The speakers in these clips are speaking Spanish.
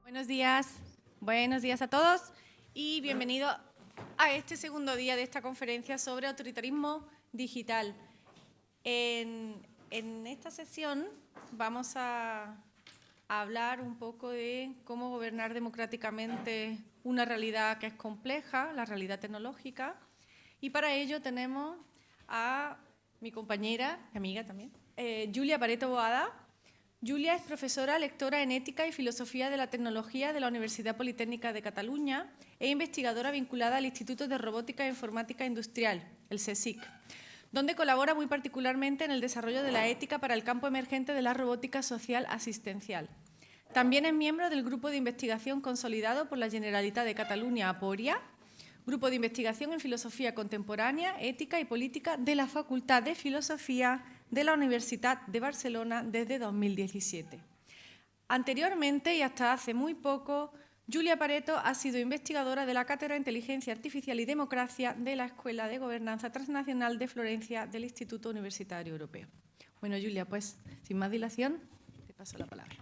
Buenos días a todos y bienvenidos a este segundo día de esta conferencia sobre autoritarismo digital. En esta sesión vamos a hablar un poco de cómo gobernar democráticamente una realidad que es compleja, la realidad tecnológica, y para ello tenemos a mi compañera, mi amiga también, Julia Pareto Boada. Julia es profesora lectora en Ética y Filosofía de la Tecnología de la Universidad Politécnica de Cataluña e investigadora vinculada al Instituto de Robótica e Informática Industrial, el CSIC, donde colabora muy particularmente en el desarrollo de la ética para el campo emergente de la robótica social asistencial. También es miembro del Grupo de Investigación consolidado por la Generalitat de Cataluña, Aporia, Grupo de Investigación en Filosofía Contemporánea, Ética y Política de la Facultad de Filosofía de la Universitat de Barcelona desde 2017. Anteriormente y hasta hace muy poco, Julia Pareto ha sido investigadora de la Cátedra de Inteligencia Artificial y Democracia de la Escuela de Gobernanza Transnacional de Florencia del Instituto Universitario Europeo. Bueno, Julia, pues sin más dilación, te paso la palabra.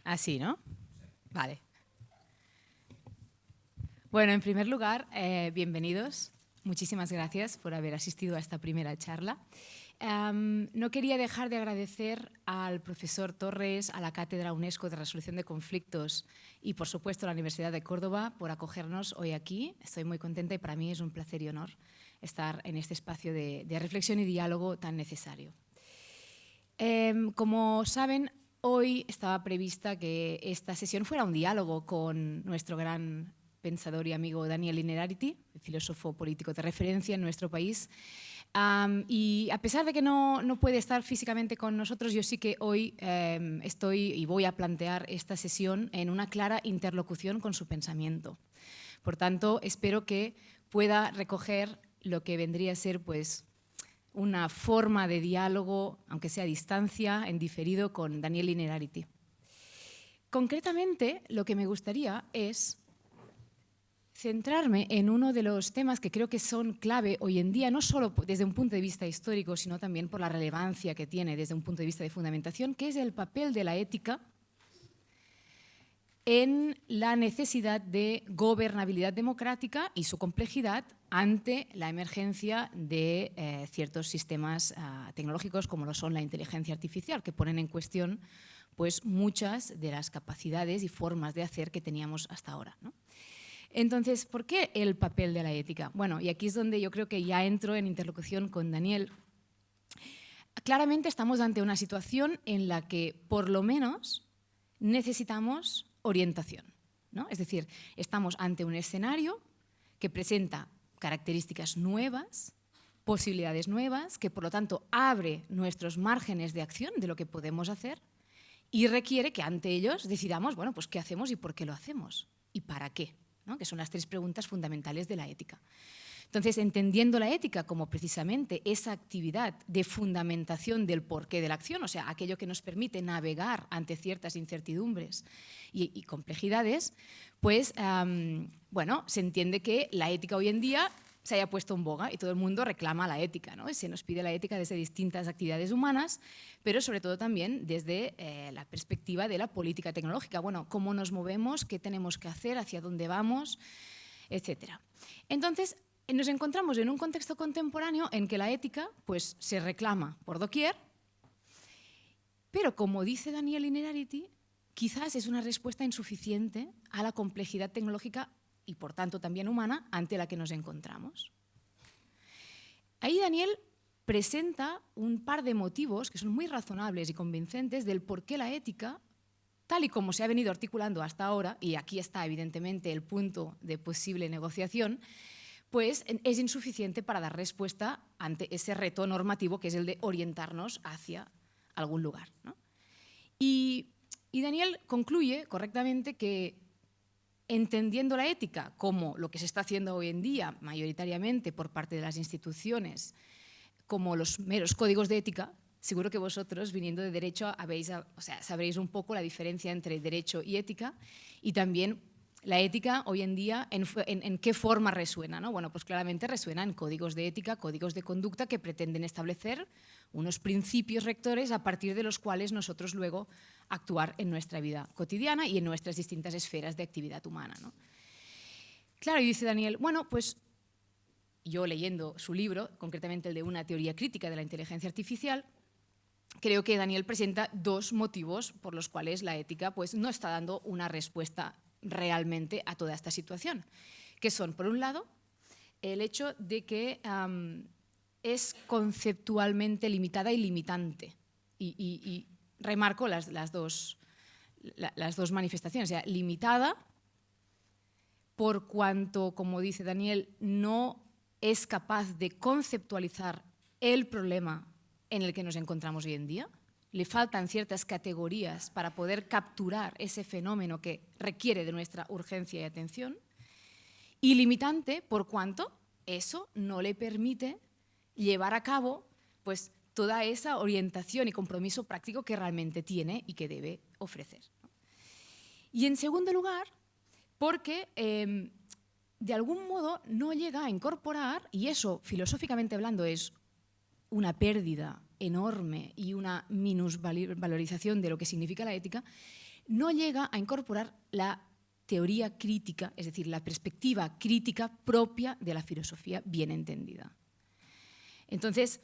Así, ¿no? Vale. Bueno, en primer lugar, bienvenidos. Muchísimas gracias por haber asistido a esta primera charla. No quería dejar de agradecer al profesor Torres, a la Cátedra UNESCO de Resolución de Conflictos y, por supuesto, a la Universidad de Córdoba por acogernos hoy aquí. Estoy muy contenta y para mí es un placer y honor estar en este espacio de reflexión y diálogo tan necesario. Como saben, hoy estaba prevista que esta sesión fuera un diálogo con nuestro gran pensador y amigo Daniel Innerarity, filósofo político de referencia en nuestro país. Y a pesar de que no puede estar físicamente con nosotros, yo sí que hoy estoy y voy a plantear esta sesión en una clara interlocución con su pensamiento. Por tanto, espero que pueda recoger lo que vendría a ser, pues, una forma de diálogo, aunque sea a distancia, en diferido, con Daniel Innerarity. Concretamente, lo que me gustaría es centrarme en uno de los temas que creo que son clave hoy en día, no solo desde un punto de vista histórico, sino también por la relevancia que tiene desde un punto de vista de fundamentación, que es el papel de la ética en la necesidad de gobernabilidad democrática y su complejidad ante la emergencia de ciertos sistemas tecnológicos como lo son la inteligencia artificial, que ponen en cuestión, pues, muchas de las capacidades y formas de hacer que teníamos hasta ahora, ¿no? Entonces, ¿por qué el papel de la ética? Bueno, y aquí es donde yo creo que ya entro en interlocución con Daniel. Claramente estamos ante una situación en la que, por lo menos, necesitamos orientación, ¿no? Es decir, estamos ante un escenario que presenta características nuevas, posibilidades nuevas, que por lo tanto abre nuestros márgenes de acción de lo que podemos hacer y requiere que ante ellos decidamos, bueno, pues qué hacemos y por qué lo hacemos y para qué, ¿no? Que son las tres preguntas fundamentales de la ética. Entonces, entendiendo la ética como precisamente esa actividad de fundamentación del porqué de la acción, o sea, aquello que nos permite navegar ante ciertas incertidumbres y complejidades, pues, bueno, se entiende que la ética hoy en día se haya puesto en boga y todo el mundo reclama la ética, ¿no? Se nos pide la ética desde distintas actividades humanas, pero sobre todo también desde la perspectiva de la política tecnológica. Bueno, cómo nos movemos, qué tenemos que hacer, hacia dónde vamos, etcétera. Entonces, nos encontramos en un contexto contemporáneo en que la ética, pues, se reclama por doquier, pero como dice Daniel Innerarity, quizás es una respuesta insuficiente a la complejidad tecnológica y por tanto también humana ante la que nos encontramos. Ahí Daniel presenta un par de motivos que son muy razonables y convincentes del por qué la ética, tal y como se ha venido articulando hasta ahora, y aquí está evidentemente el punto de posible negociación, pues es insuficiente para dar respuesta ante ese reto normativo que es el de orientarnos hacia algún lugar, ¿no? Y Daniel concluye correctamente que, entendiendo la ética como lo que se está haciendo hoy en día mayoritariamente por parte de las instituciones, como los meros códigos de ética, seguro que vosotros, viniendo de derecho, sabréis un poco la diferencia entre derecho y ética y también La ética hoy en día, ¿en qué forma resuena, ¿no? Bueno, pues claramente resuena en códigos de ética, códigos de conducta que pretenden establecer unos principios rectores a partir de los cuales nosotros luego actuar en nuestra vida cotidiana y en nuestras distintas esferas de actividad humana, ¿no? Claro, y dice Daniel, bueno, pues yo leyendo su libro, concretamente el de Una teoría crítica de la inteligencia artificial, creo que Daniel presenta dos motivos por los cuales la ética pues, no está dando una respuesta realmente a toda esta situación, que son, por un lado, el hecho de que es conceptualmente limitada y limitante. Y remarco las dos manifestaciones. O sea, limitada por cuanto, como dice Daniel, no es capaz de conceptualizar el problema en el que nos encontramos hoy en día. Le faltan ciertas categorías para poder capturar ese fenómeno que requiere de nuestra urgencia y atención. Y limitante por cuanto eso no le permite llevar a cabo pues, toda esa orientación y compromiso práctico que realmente tiene y que debe ofrecer. Y en segundo lugar, porque de algún modo no llega a incorporar, y eso filosóficamente hablando es una pérdida enorme y una minusvalorización de lo que significa la ética, no llega a incorporar la teoría crítica, es decir, la perspectiva crítica propia de la filosofía bien entendida. Entonces,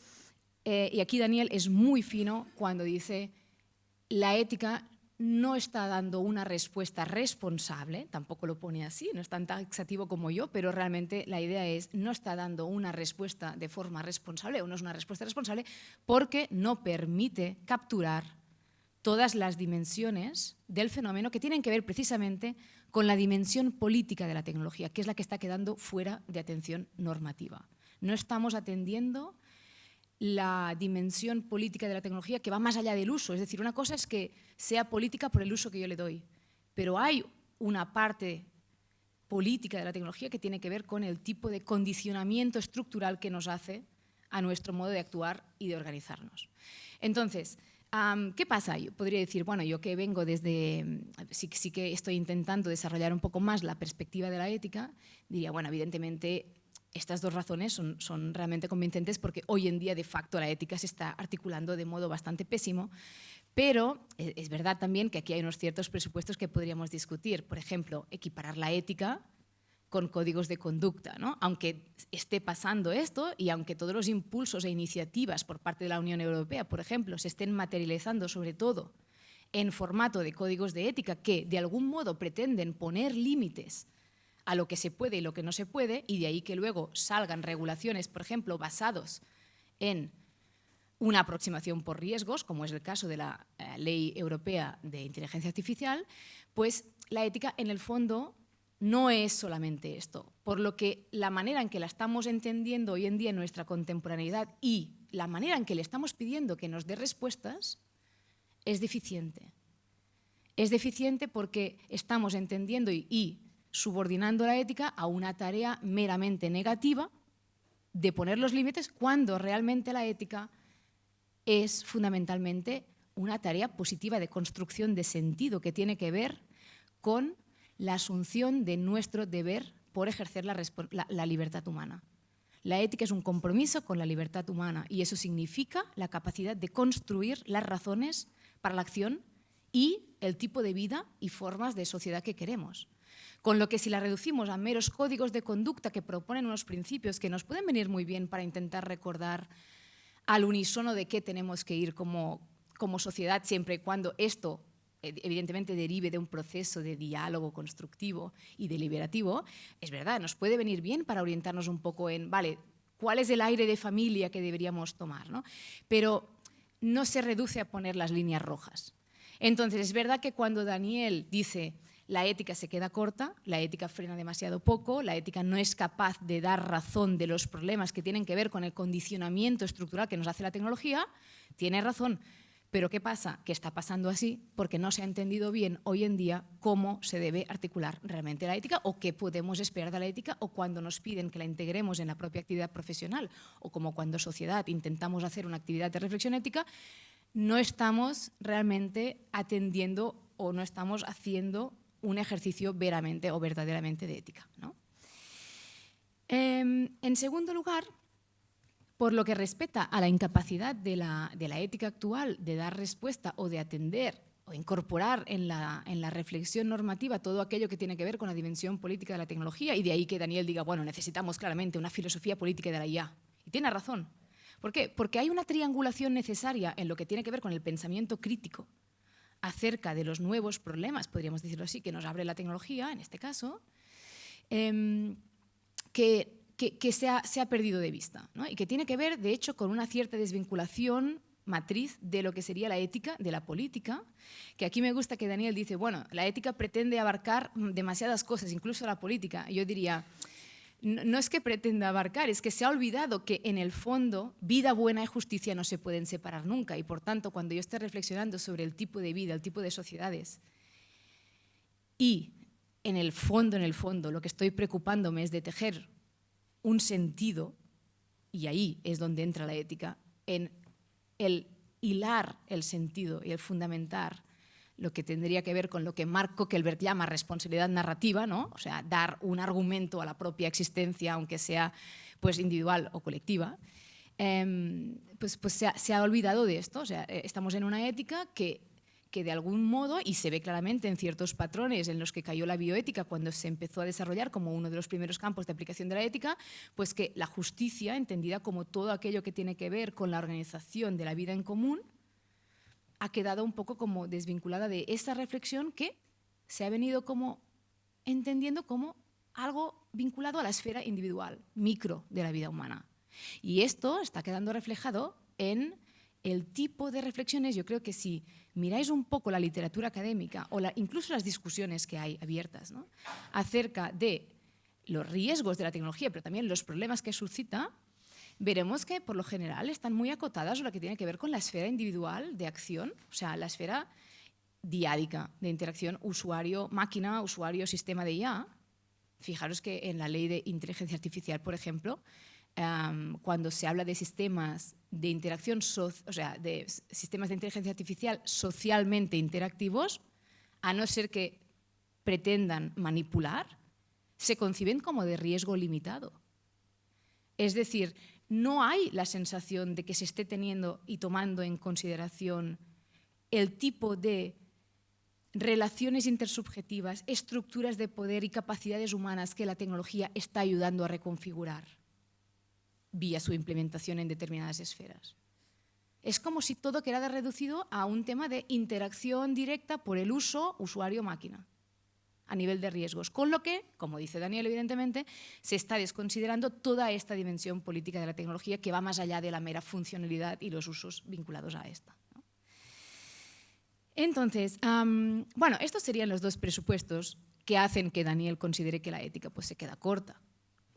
y aquí Daniel es muy fino cuando dice la ética no está dando una respuesta responsable, tampoco lo pone así, no es tan taxativo como yo, pero realmente la idea es no está dando una respuesta de forma responsable, o no es una respuesta responsable, porque no permite capturar todas las dimensiones del fenómeno que tienen que ver precisamente con la dimensión política de la tecnología, que es la que está quedando fuera de atención normativa. No estamos atendiendo la dimensión política de la tecnología que va más allá del uso. Es decir, una cosa es que sea política por el uso que yo le doy, pero hay una parte política de la tecnología que tiene que ver con el tipo de condicionamiento estructural que nos hace a nuestro modo de actuar y de organizarnos. Entonces, ¿qué pasa? Yo podría decir, bueno, yo que vengo desde, sí que estoy intentando desarrollar un poco más la perspectiva de la ética, diría, bueno, evidentemente estas dos razones son realmente convincentes porque hoy en día de facto la ética se está articulando de modo bastante pésimo, pero es verdad también que aquí hay unos ciertos presupuestos que podríamos discutir. Por ejemplo, equiparar la ética con códigos de conducta, ¿no? Aunque esté pasando esto y aunque todos los impulsos e iniciativas por parte de la Unión Europea, por ejemplo, se estén materializando sobre todo en formato de códigos de ética que de algún modo pretenden poner límites a lo que se puede y lo que no se puede, y de ahí que luego salgan regulaciones, por ejemplo, basados en una aproximación por riesgos, como es el caso de la Ley Europea de Inteligencia Artificial, pues la ética en el fondo no es solamente esto, por lo que la manera en que la estamos entendiendo hoy en día en nuestra contemporaneidad y la manera en que le estamos pidiendo que nos dé respuestas es deficiente. Es deficiente porque estamos entendiendo y subordinando la ética a una tarea meramente negativa de poner los límites cuando realmente la ética es fundamentalmente una tarea positiva de construcción de sentido que tiene que ver con la asunción de nuestro deber por ejercer la libertad humana. La ética es un compromiso con la libertad humana y eso significa la capacidad de construir las razones para la acción y el tipo de vida y formas de sociedad que queremos. Con lo que si la reducimos a meros códigos de conducta que proponen unos principios que nos pueden venir muy bien para intentar recordar al unísono de qué tenemos que ir como sociedad, siempre y cuando esto evidentemente derive de un proceso de diálogo constructivo y deliberativo, es verdad, nos puede venir bien para orientarnos un poco en, vale, ¿cuál es el aire de familia que deberíamos tomar, ¿no? Pero no se reduce a poner las líneas rojas. Entonces, es verdad que cuando Daniel dice la ética se queda corta, la ética frena demasiado poco, la ética no es capaz de dar razón de los problemas que tienen que ver con el condicionamiento estructural que nos hace la tecnología, tiene razón. Pero ¿qué pasa? Que está pasando así porque no se ha entendido bien hoy en día cómo se debe articular realmente la ética o qué podemos esperar de la ética o cuando nos piden que la integremos en la propia actividad profesional o como cuando sociedad intentamos hacer una actividad de reflexión ética, no estamos realmente atendiendo o no estamos haciendo un ejercicio veramente o verdaderamente de ética, ¿no? En segundo lugar, por lo que respecta a la incapacidad de la ética actual de dar respuesta o de atender o incorporar en la reflexión normativa todo aquello que tiene que ver con la dimensión política de la tecnología, y de ahí que Daniel diga, bueno, necesitamos claramente una filosofía política de la IA. Y tiene razón. ¿Por qué? Porque hay una triangulación necesaria en lo que tiene que ver con el pensamiento crítico acerca de los nuevos problemas, podríamos decirlo así, que nos abre la tecnología, en este caso, que se ha perdido de vista, ¿no? Y que tiene que ver, de hecho, con una cierta desvinculación matriz de lo que sería la ética de la política, que aquí me gusta que Daniel dice, bueno, la ética pretende abarcar demasiadas cosas, incluso la política. Yo diría, no es que pretenda abarcar, es que se ha olvidado que en el fondo vida buena y justicia no se pueden separar nunca, y por tanto, cuando yo esté reflexionando sobre el tipo de vida, el tipo de sociedades, y en el fondo, lo que estoy preocupándome es de tejer un sentido, y ahí es donde entra la ética, en el hilar el sentido y el fundamentar lo que tendría que ver con lo que Mark Kokelberg llama responsabilidad narrativa, ¿no? O sea, dar un argumento a la propia existencia, aunque sea pues, individual o colectiva, pues se ha olvidado de esto. O sea, estamos en una ética que de algún modo, y se ve claramente en ciertos patrones en los que cayó la bioética cuando se empezó a desarrollar como uno de los primeros campos de aplicación de la ética, pues que la justicia, entendida como todo aquello que tiene que ver con la organización de la vida en común, ha quedado un poco como desvinculada de esa reflexión que se ha venido como entendiendo como algo vinculado a la esfera individual, micro de la vida humana. Y esto está quedando reflejado en el tipo de reflexiones. Yo creo que si miráis un poco la literatura académica o incluso las discusiones que hay abiertas, ¿no?, acerca de los riesgos de la tecnología, pero también los problemas que suscita, veremos que por lo general están muy acotadas a lo que tiene que ver con la esfera individual de acción, o sea, la esfera diádica de interacción usuario-máquina, usuario-sistema de IA. Fijaros que en la ley de inteligencia artificial, por ejemplo, cuando se habla de sistemas de interacción, o sea, de sistemas de inteligencia artificial socialmente interactivos, a no ser que pretendan manipular, se conciben como de riesgo limitado. Es decir, no hay la sensación de que se esté teniendo y tomando en consideración el tipo de relaciones intersubjetivas, estructuras de poder y capacidades humanas que la tecnología está ayudando a reconfigurar vía su implementación en determinadas esferas. Es como si todo quedara reducido a un tema de interacción directa por el uso usuario-máquina a nivel de riesgos, con lo que, como dice Daniel, evidentemente, se está desconsiderando toda esta dimensión política de la tecnología que va más allá de la mera funcionalidad y los usos vinculados a esta, ¿no? Entonces, bueno, estos serían los dos presupuestos que hacen que Daniel considere que la ética pues, se queda corta.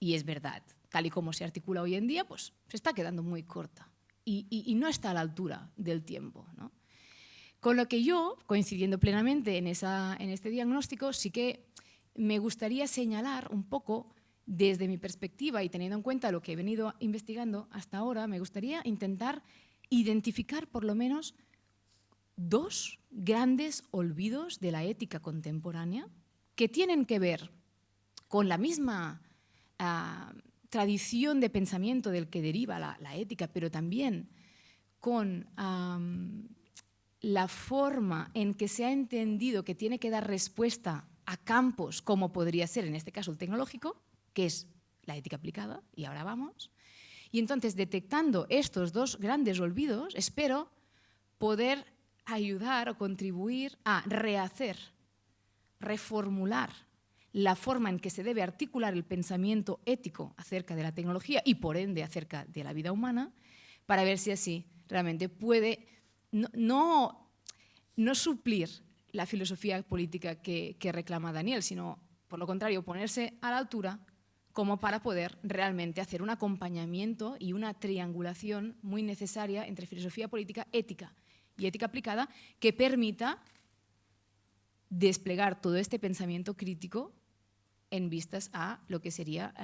Y es verdad, tal y como se articula hoy en día, pues se está quedando muy corta y no está a la altura del tiempo, ¿no? Con lo que yo, coincidiendo plenamente en este diagnóstico, sí que me gustaría señalar un poco, desde mi perspectiva y teniendo en cuenta lo que he venido investigando hasta ahora, me gustaría intentar identificar por lo menos dos grandes olvidos de la ética contemporánea que tienen que ver con la misma tradición de pensamiento del que deriva la ética, pero también con la forma en que se ha entendido que tiene que dar respuesta a campos como podría ser, en este caso, el tecnológico, que es la ética aplicada, y ahora vamos. Y entonces, detectando estos dos grandes olvidos, espero poder ayudar o contribuir a rehacer, reformular la forma en que se debe articular el pensamiento ético acerca de la tecnología y, por ende, acerca de la vida humana, para ver si así realmente puede no suplir la filosofía política que reclama Daniel, sino, por lo contrario, ponerse a la altura como para poder realmente hacer un acompañamiento y una triangulación muy necesaria entre filosofía política, ética y ética aplicada, que permita desplegar todo este pensamiento crítico en vistas a lo que sería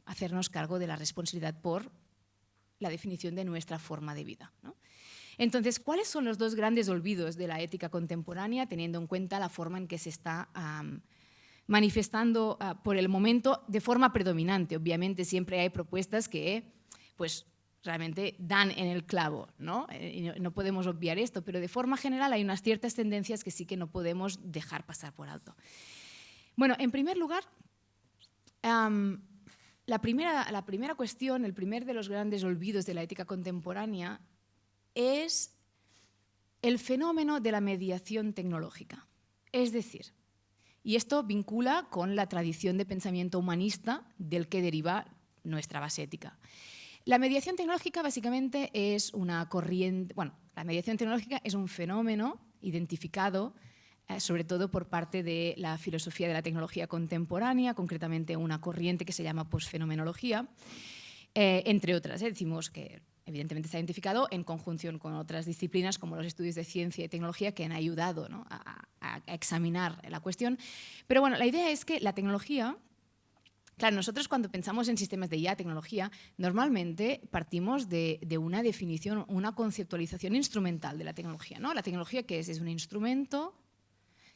hacernos cargo de la responsabilidad por la definición de nuestra forma de vida, ¿no? Entonces, ¿cuáles son los dos grandes olvidos de la ética contemporánea, teniendo en cuenta la forma en que se está manifestando por el momento de forma predominante. Obviamente siempre hay propuestas que pues, realmente dan en el clavo, ¿no? Y no podemos obviar esto, pero de forma general hay unas ciertas tendencias que sí que no podemos dejar pasar por alto. Bueno, en primer lugar, la primera cuestión, el primer de los grandes olvidos de la ética contemporánea es el fenómeno de la mediación tecnológica. Es decir, y esto vincula con la tradición de pensamiento humanista del que deriva nuestra base ética. La mediación tecnológica básicamente es una corriente, bueno, la mediación tecnológica es un fenómeno identificado sobre todo por parte de la filosofía de la tecnología contemporánea, concretamente una corriente que se llama posfenomenología, entre otras. Decimos que evidentemente se ha identificado en conjunción con otras disciplinas como los estudios de ciencia y tecnología que han ayudado, ¿no?, a examinar la cuestión. Pero bueno, la idea es que la tecnología, claro, nosotros cuando pensamos en sistemas de IA, tecnología, normalmente partimos de una definición, una conceptualización instrumental de la tecnología, ¿no? La tecnología, ¿qué es? Es un instrumento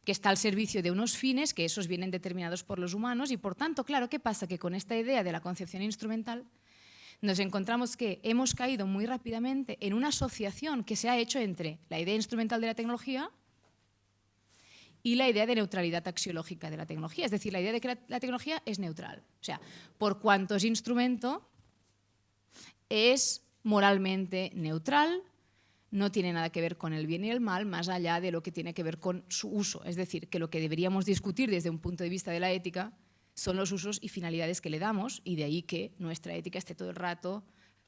que está al servicio de unos fines que esos vienen determinados por los humanos y, por tanto, claro, ¿qué pasa? Que con esta idea de la concepción instrumental nos encontramos que hemos caído muy rápidamente en una asociación que se ha hecho entre la idea instrumental de la tecnología y la idea de neutralidad axiológica de la tecnología, es decir, la idea de que la tecnología es neutral. O sea, por cuanto es instrumento, es moralmente neutral, no tiene nada que ver con el bien y el mal, más allá de lo que tiene que ver con su uso. Es decir, que lo que deberíamos discutir desde un punto de vista de la ética son los usos y finalidades que le damos, y de ahí que nuestra ética esté todo el rato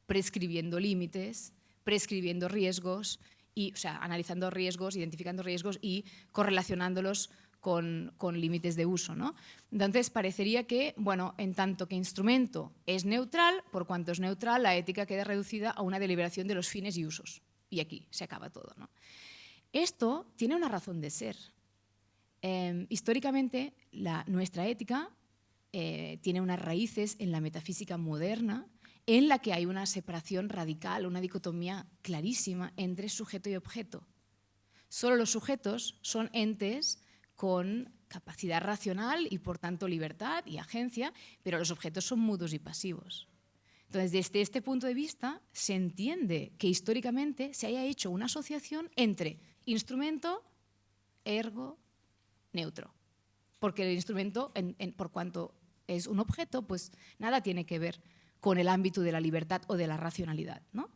prescribiendo límites, prescribiendo riesgos, y, o sea, analizando riesgos, identificando riesgos y correlacionándolos con límites de uso, ¿no? Entonces, parecería que, bueno, en tanto que instrumento es neutral, por cuanto es neutral, la ética queda reducida a una deliberación de los fines y usos. Y aquí se acaba todo, ¿no? Esto tiene una razón de ser. Históricamente, nuestra ética tiene unas raíces en la metafísica moderna, en la que hay una separación radical, una dicotomía clarísima entre sujeto y objeto. Solo los sujetos son entes con capacidad racional y, por tanto, libertad y agencia, pero los objetos son mudos y pasivos. Entonces, desde este punto de vista, se entiende que históricamente se haya hecho una asociación entre instrumento, ergo, neutro. Porque el instrumento, por cuanto es un objeto, pues nada tiene que ver con el ámbito de la libertad o de la racionalidad, ¿no?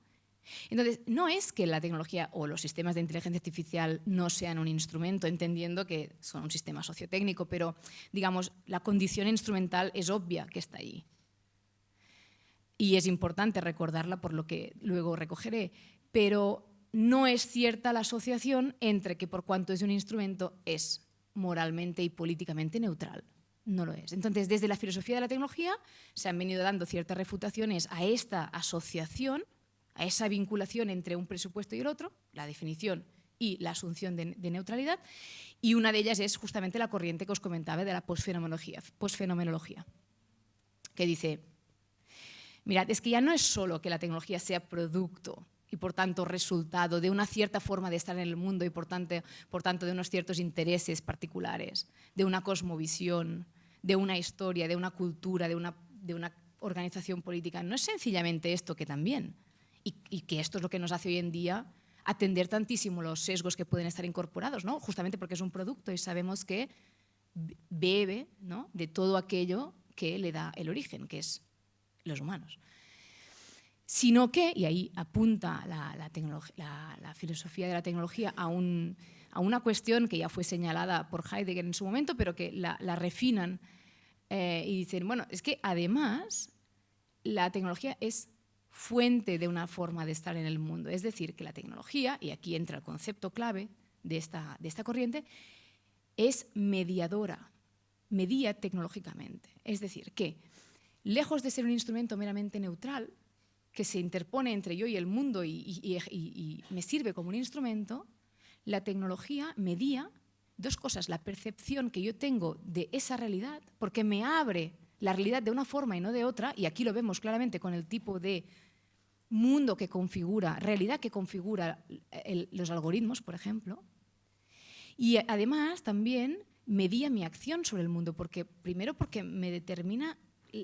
Entonces, no es que la tecnología o los sistemas de inteligencia artificial no sean un instrumento, entendiendo que son un sistema sociotécnico, pero, digamos, la condición instrumental es obvia que está ahí. Y es importante recordarla, por lo que luego recogeré, pero no es cierta la asociación entre que, por cuanto es un instrumento, es moralmente y políticamente neutral. No lo es. Entonces, desde la filosofía de la tecnología se han venido dando ciertas refutaciones a esta asociación, a esa vinculación entre un presupuesto y el otro, la definición y la asunción de neutralidad, y una de ellas es justamente la corriente que os comentaba de la posfenomenología, que dice: mirad, es que ya no es solo que la tecnología sea producto y, por tanto, resultado de una cierta forma de estar en el mundo y, por tanto, de unos ciertos intereses particulares, de una cosmovisión, de una historia, de una cultura, de una organización política. No es sencillamente esto, que también, y que esto es lo que nos hace hoy en día atender tantísimo los sesgos que pueden estar incorporados, ¿no? Justamente porque es un producto y sabemos que bebe, ¿no?, de todo aquello que le da el origen, que es los humanos. Sino que, y ahí apunta la filosofía de la tecnología a una cuestión que ya fue señalada por Heidegger en su momento, pero que la refinan y dicen, bueno, es que además la tecnología es fuente de una forma de estar en el mundo. Es decir, que la tecnología, y aquí entra el concepto clave de esta corriente, es mediadora, media tecnológicamente. Es decir, que lejos de ser un instrumento meramente neutral, que se interpone entre yo y el mundo y me sirve como un instrumento, la tecnología media dos cosas: la percepción que yo tengo de esa realidad, porque me abre la realidad de una forma y no de otra, y aquí lo vemos claramente con el tipo de mundo que configura, realidad que configura los algoritmos, por ejemplo, y además también medía mi acción sobre el mundo, primero porque me determina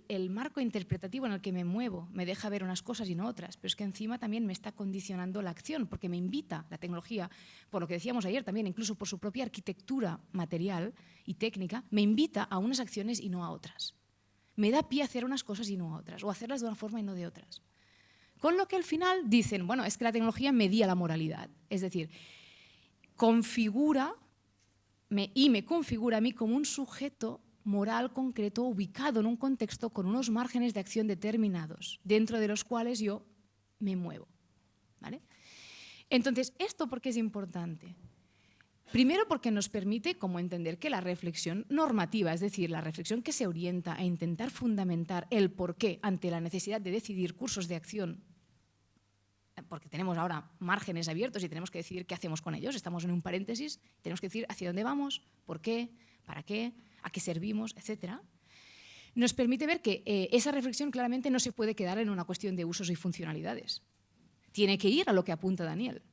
el marco interpretativo en el que me muevo, me deja ver unas cosas y no otras, pero es que encima también me está condicionando la acción, porque me invita la tecnología, por lo que decíamos ayer también, incluso por su propia arquitectura material y técnica, me invita a unas acciones y no a otras. Me da pie a hacer unas cosas y no a otras, o hacerlas de una forma y no de otras. Con lo que al final dicen, bueno, es que la tecnología medía la moralidad, es decir, me configura a mí como un sujeto moral concreto ubicado en un contexto con unos márgenes de acción determinados, dentro de los cuales yo me muevo. ¿Vale? Entonces, ¿esto por qué es importante? Primero porque nos permite como entender que la reflexión normativa, es decir, la reflexión que se orienta a intentar fundamentar el porqué ante la necesidad de decidir cursos de acción, porque tenemos ahora márgenes abiertos y tenemos que decidir qué hacemos con ellos, estamos en un paréntesis, tenemos que decir hacia dónde vamos, por qué, para qué, a qué servimos, etc., nos permite ver que esa reflexión claramente no se puede quedar en una cuestión de usos y funcionalidades. Tiene que ir a lo que apunta Daniel,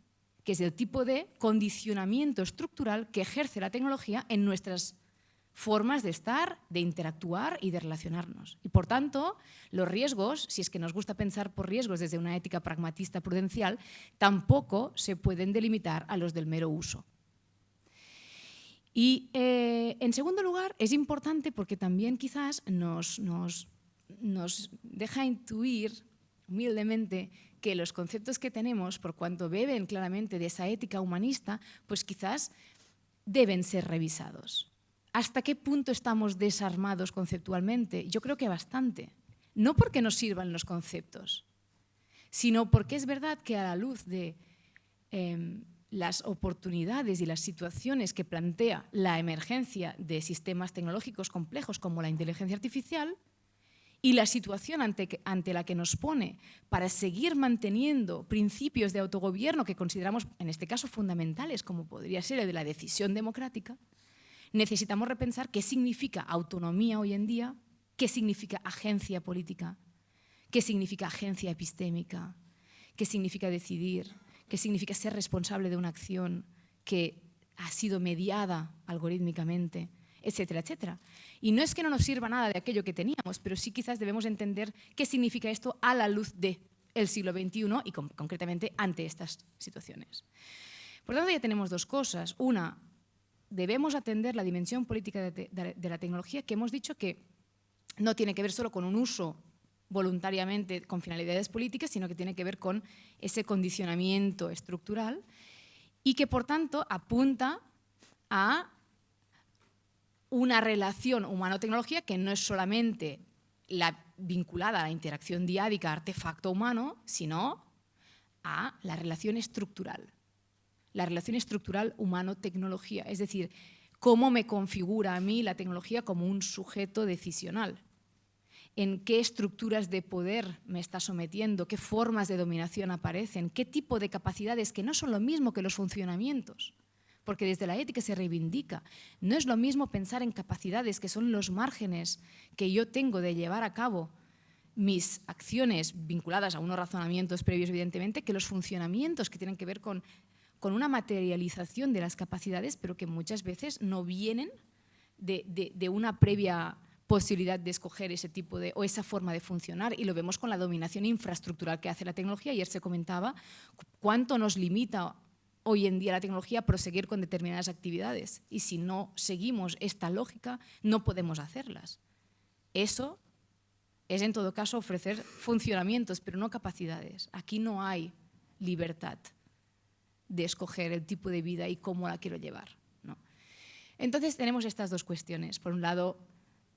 que es el tipo de condicionamiento estructural que ejerce la tecnología en nuestras formas de estar, de interactuar y de relacionarnos. Y por tanto, los riesgos, si es que nos gusta pensar por riesgos desde una ética pragmatista prudencial, tampoco se pueden delimitar a los del mero uso. Y en segundo lugar, es importante porque también quizás nos deja intuir humildemente que los conceptos que tenemos, por cuanto beben claramente de esa ética humanista, pues quizás deben ser revisados. ¿Hasta qué punto estamos desarmados conceptualmente? Yo creo que bastante. No porque nos sirvan los conceptos, sino porque es verdad que a la luz de las oportunidades y las situaciones que plantea la emergencia de sistemas tecnológicos complejos como la inteligencia artificial y la situación ante la que nos pone para seguir manteniendo principios de autogobierno que consideramos, en este caso, fundamentales, como podría ser el de la decisión democrática, necesitamos repensar qué significa autonomía hoy en día, qué significa agencia política, qué significa agencia epistémica, qué significa decidir, qué significa ser responsable de una acción que ha sido mediada algorítmicamente, etcétera, etcétera. Y no es que no nos sirva nada de aquello que teníamos, pero sí quizás debemos entender qué significa esto a la luz del siglo XXI y concretamente ante estas situaciones. Por lo tanto, ya tenemos dos cosas. Una, debemos atender la dimensión política de la tecnología, que hemos dicho que no tiene que ver solo con un uso voluntariamente con finalidades políticas, sino que tiene que ver con ese condicionamiento estructural y que, por tanto, apunta a una relación humano-tecnología que no es solamente la vinculada a la interacción diádica artefacto humano, sino a la relación estructural humano-tecnología, es decir, cómo me configura a mí la tecnología como un sujeto decisional, en qué estructuras de poder me está sometiendo, qué formas de dominación aparecen, qué tipo de capacidades, que no son lo mismo que los funcionamientos, porque desde la ética se reivindica. No es lo mismo pensar en capacidades que son los márgenes que yo tengo de llevar a cabo mis acciones vinculadas a unos razonamientos previos, evidentemente, que los funcionamientos que tienen que ver con una materialización de las capacidades, pero que muchas veces no vienen de una previa posibilidad de escoger ese tipo o esa forma de funcionar, y lo vemos con la dominación infraestructural que hace la tecnología. Ayer se comentaba cuánto nos limita hoy en día la tecnología a proseguir con determinadas actividades, y si no seguimos esta lógica no podemos hacerlas. Eso es en todo caso ofrecer funcionamientos, pero no capacidades. Aquí no hay libertad de escoger el tipo de vida y cómo la quiero llevar, ¿no? Entonces tenemos estas dos cuestiones. Por un lado,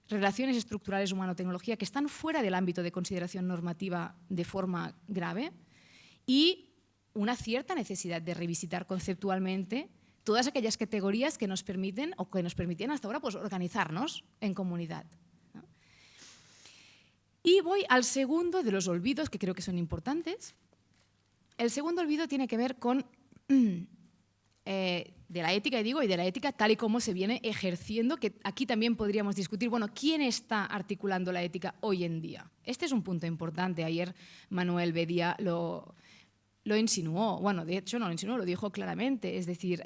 relaciones estructurales humano-tecnología que están fuera del ámbito de consideración normativa de forma grave, y una cierta necesidad de revisitar conceptualmente todas aquellas categorías que nos permiten o que nos permitían hasta ahora pues, organizarnos en comunidad, ¿no? Y voy al segundo de los olvidos que creo que son importantes. El segundo olvido tiene que ver con de la ética, y de la ética tal y como se viene ejerciendo, que aquí también podríamos discutir, bueno, ¿quién está articulando la ética hoy en día? Este es un punto importante. Ayer Manuel Bedía lo insinuó, bueno, de hecho no lo insinuó, lo dijo claramente, es decir,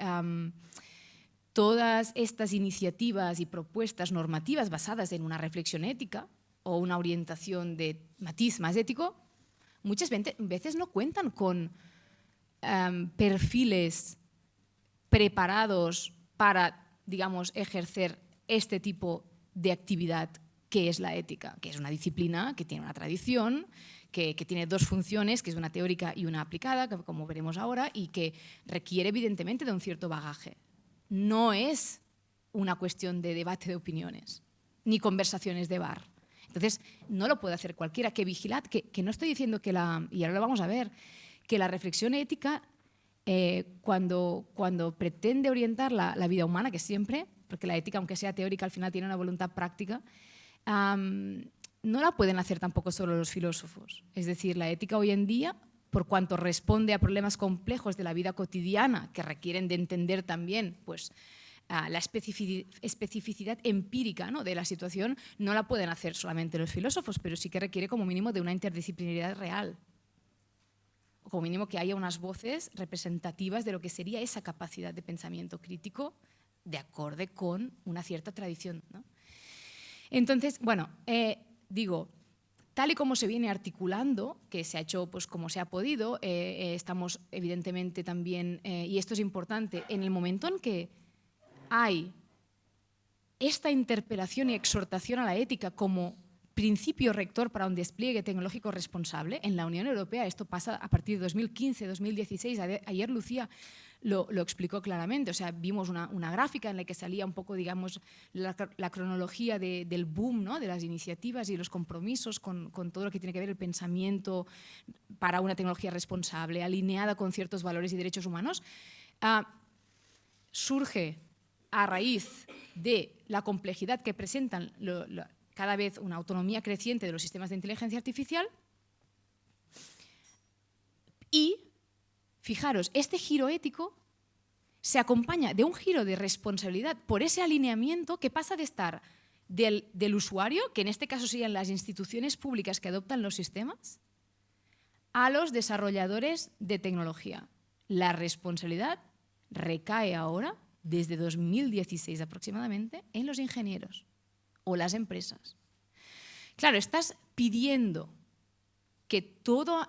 todas estas iniciativas y propuestas normativas basadas en una reflexión ética o una orientación de matiz más ético, muchas veces no cuentan con perfiles preparados para, digamos, ejercer este tipo de actividad que es la ética, que es una disciplina que tiene una tradición, que tiene dos funciones, que es una teórica y una aplicada, como veremos ahora, y que requiere evidentemente de un cierto bagaje. No es una cuestión de debate de opiniones, ni conversaciones de bar. Entonces, no lo puede hacer cualquiera. Que vigilad, que no estoy diciendo que y ahora lo vamos a ver, que la reflexión ética, cuando pretende orientar la vida humana, que siempre, porque la ética, aunque sea teórica, al final tiene una voluntad práctica, no la pueden hacer tampoco solo los filósofos. Es decir, la ética hoy en día, por cuanto responde a problemas complejos de la vida cotidiana que requieren de entender también pues, la especificidad empírica, ¿no?, de la situación, no la pueden hacer solamente los filósofos, pero sí que requiere como mínimo de una interdisciplinaridad real. O como mínimo que haya unas voces representativas de lo que sería esa capacidad de pensamiento crítico de acorde con una cierta tradición, ¿no? Entonces, bueno, digo, tal y como se viene articulando, que se ha hecho pues, como se ha podido, estamos evidentemente también, y esto es importante, en el momento en que hay esta interpelación y exhortación a la ética como principio rector para un despliegue tecnológico responsable, en la Unión Europea esto pasa a partir de 2015, 2016, ayer Lucía lo explicó claramente, o sea, vimos una gráfica en la que salía un poco, digamos, la cronología del boom, ¿no?, de las iniciativas y los compromisos con todo lo que tiene que ver el pensamiento para una tecnología responsable, alineada con ciertos valores y derechos humanos. Surge a raíz de la complejidad que presentan cada vez una autonomía creciente de los sistemas de inteligencia artificial y, fijaros, este giro ético se acompaña de un giro de responsabilidad por ese alineamiento que pasa de estar del usuario, que en este caso serían las instituciones públicas que adoptan los sistemas, a los desarrolladores de tecnología. La responsabilidad recae ahora, desde 2016 aproximadamente, en los ingenieros o las empresas. Claro, estás pidiendo que todo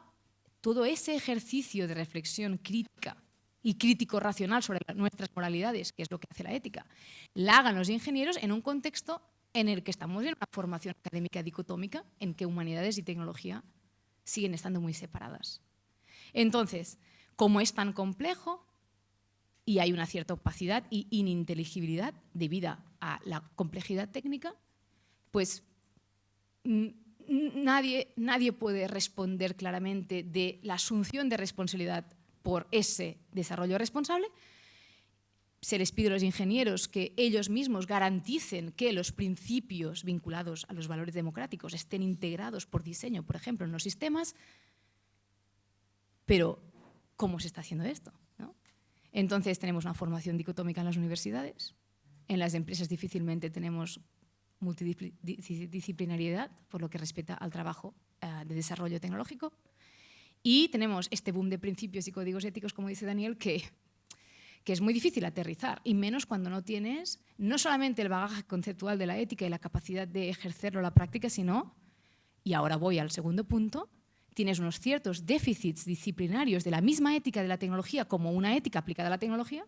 ese ejercicio de reflexión crítica y crítico-racional sobre nuestras moralidades, que es lo que hace la ética, la hagan los ingenieros en un contexto en el que estamos en una formación académica dicotómica, en que humanidades y tecnología siguen estando muy separadas. Entonces, como es tan complejo y hay una cierta opacidad y ininteligibilidad debido a la complejidad técnica, pues nadie puede responder claramente de la asunción de responsabilidad por ese desarrollo responsable. Se les pide a los ingenieros que ellos mismos garanticen que los principios vinculados a los valores democráticos estén integrados por diseño, por ejemplo, en los sistemas. Pero, ¿cómo se está haciendo esto?, ¿no? Entonces, tenemos una formación dicotómica en las universidades. En las empresas difícilmente tenemos multidisciplinariedad por lo que respecta al trabajo de desarrollo tecnológico. Y tenemos este boom de principios y códigos éticos, como dice Daniel, que es muy difícil aterrizar, y menos cuando no tienes no solamente el bagaje conceptual de la ética y la capacidad de ejercerlo en la práctica, sino, y ahora voy al segundo punto, tienes unos ciertos déficits disciplinarios de la misma ética de la tecnología como una ética aplicada a la tecnología,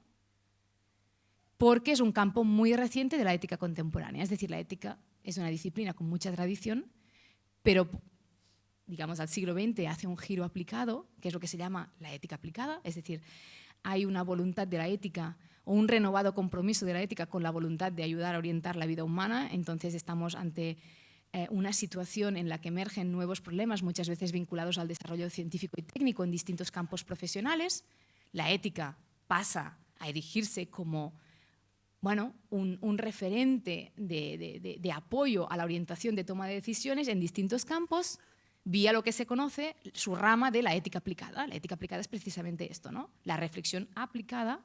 porque es un campo muy reciente de la ética contemporánea. Es decir, la ética es una disciplina con mucha tradición, pero digamos, al siglo XX hace un giro aplicado, que es lo que se llama la ética aplicada, es decir, hay una voluntad de la ética o un renovado compromiso de la ética con la voluntad de ayudar a orientar la vida humana. Entonces estamos ante una situación en la que emergen nuevos problemas, muchas veces vinculados al desarrollo científico y técnico en distintos campos profesionales. La ética pasa a erigirse como un referente de apoyo a la orientación de toma de decisiones en distintos campos, vía lo que se conoce su rama de la ética aplicada. La ética aplicada es precisamente esto, ¿no?, la reflexión aplicada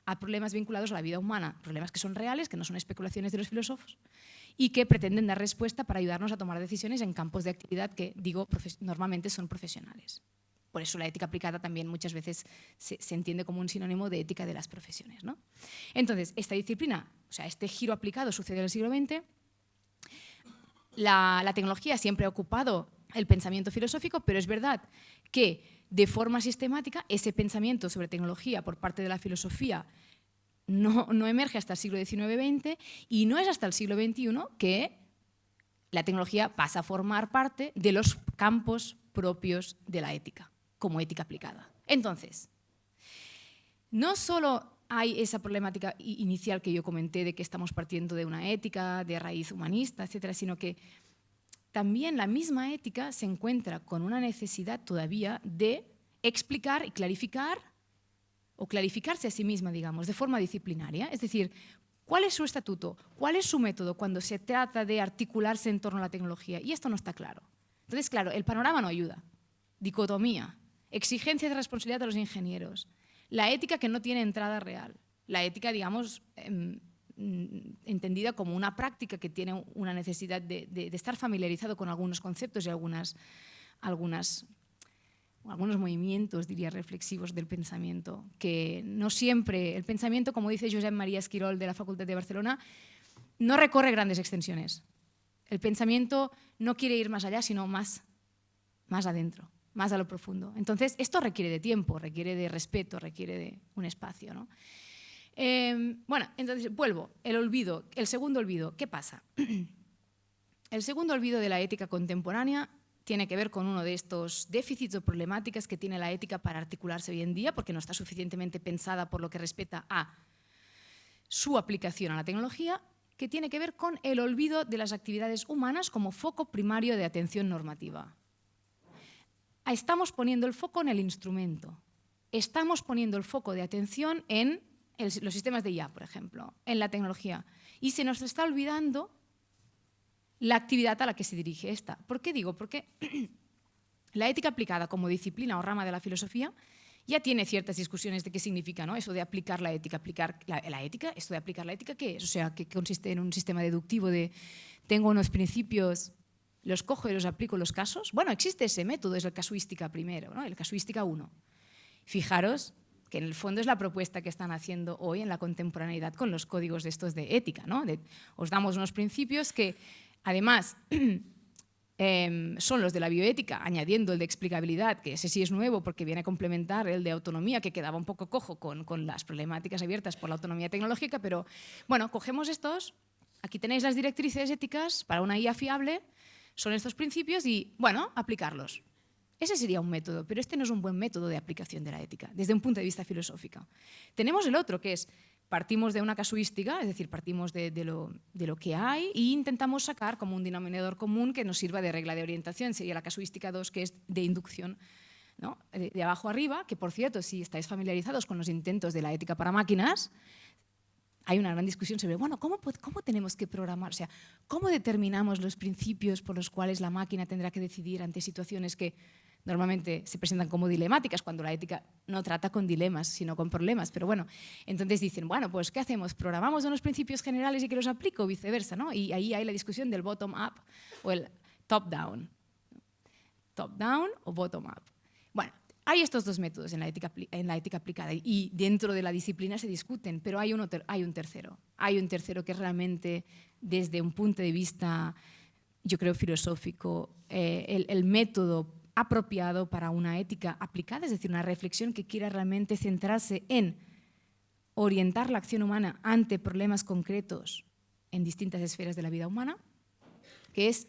a problemas vinculados a la vida humana, problemas que son reales, que no son especulaciones de los filósofos, y que pretenden dar respuesta para ayudarnos a tomar decisiones en campos de actividad que, digo, normalmente son profesionales. Por eso la ética aplicada también muchas veces se entiende como un sinónimo de ética de las profesiones, ¿no? Entonces, esta disciplina, o sea, este giro aplicado sucede en el siglo XX. La tecnología siempre ha ocupado el pensamiento filosófico, pero es verdad que de forma sistemática ese pensamiento sobre tecnología por parte de la filosofía no emerge hasta el siglo XIX-XX y no es hasta el siglo XXI que la tecnología pasa a formar parte de los campos propios de la ética, como ética aplicada. Entonces, no solo hay esa problemática inicial que yo comenté de que estamos partiendo de una ética de raíz humanista, etcétera, sino que también la misma ética se encuentra con una necesidad todavía de explicar y clarificar, o clarificarse a sí misma, digamos, de forma disciplinaria. Es decir, ¿cuál es su estatuto? ¿Cuál es su método cuando se trata de articularse en torno a la tecnología? Y esto no está claro. Entonces, claro, el panorama no ayuda. Dicotomía, exigencia de responsabilidad de los ingenieros, la ética que no tiene entrada real, la ética, digamos, entendida como una práctica que tiene una necesidad de estar familiarizado con algunos conceptos y algunos movimientos, diría, reflexivos del pensamiento, que no siempre, el pensamiento, como dice Josep María Esquirol de la Facultad de Barcelona, no recorre grandes extensiones. El pensamiento no quiere ir más allá, sino más adentro, más a lo profundo. Entonces, esto requiere de tiempo, requiere de respeto, requiere de un espacio, ¿no? Bueno, entonces, vuelvo, el segundo olvido, ¿qué pasa? El segundo olvido de la ética contemporánea tiene que ver con uno de estos déficits o problemáticas que tiene la ética para articularse hoy en día, porque no está suficientemente pensada por lo que respecta a su aplicación a la tecnología, que tiene que ver con el olvido de las actividades humanas como foco primario de atención normativa. Estamos poniendo el foco en el instrumento, estamos poniendo el foco de atención en los sistemas de IA, por ejemplo, en la tecnología, y se nos está olvidando la actividad a la que se dirige esta. ¿Por qué digo? Porque la ética aplicada como disciplina o rama de la filosofía ya tiene ciertas discusiones de qué significa, ¿no? Eso de aplicar la ética. ¿Esto de aplicar la ética qué es? O sea, que consiste en un sistema deductivo de tengo unos principios, los cojo y los aplico en los casos. Bueno, existe ese método, es la casuística primero, ¿no? El casuística 1. Fijaros que en el fondo es la propuesta que están haciendo hoy en la contemporaneidad con los códigos de estos de ética, ¿no? Os damos unos principios que, además, son los de la bioética, añadiendo el de explicabilidad, que ese sí es nuevo porque viene a complementar el de autonomía, que quedaba un poco cojo con las problemáticas abiertas por la autonomía tecnológica, pero bueno, cogemos estos, aquí tenéis las directrices éticas para una IA fiable, son estos principios y, bueno, aplicarlos. Ese sería un método, pero este no es un buen método de aplicación de la ética, desde un punto de vista filosófico. Tenemos el otro, que es partimos de una casuística, es decir, partimos de lo que hay e intentamos sacar como un denominador común que nos sirva de regla de orientación. Sería la casuística 2, que es de inducción, ¿no? De abajo arriba, que por cierto, si estáis familiarizados con los intentos de la ética para máquinas, hay una gran discusión sobre, bueno, ¿cómo tenemos que programar? O sea, ¿cómo determinamos los principios por los cuales la máquina tendrá que decidir ante situaciones que normalmente se presentan como dilemáticas, cuando la ética no trata con dilemas, sino con problemas? Pero bueno, entonces dicen, bueno, pues ¿qué hacemos? ¿Programamos unos principios generales y que los aplico o viceversa, ¿no? Y ahí hay la discusión del bottom-up o el top-down. Top-down o bottom-up. Bueno, hay estos dos métodos en la ética aplicada y dentro de la disciplina se discuten, pero hay un tercero. Hay un tercero que realmente, desde un punto de vista, yo creo, filosófico, el método apropiado para una ética aplicada, es decir, una reflexión que quiera realmente centrarse en orientar la acción humana ante problemas concretos en distintas esferas de la vida humana, que es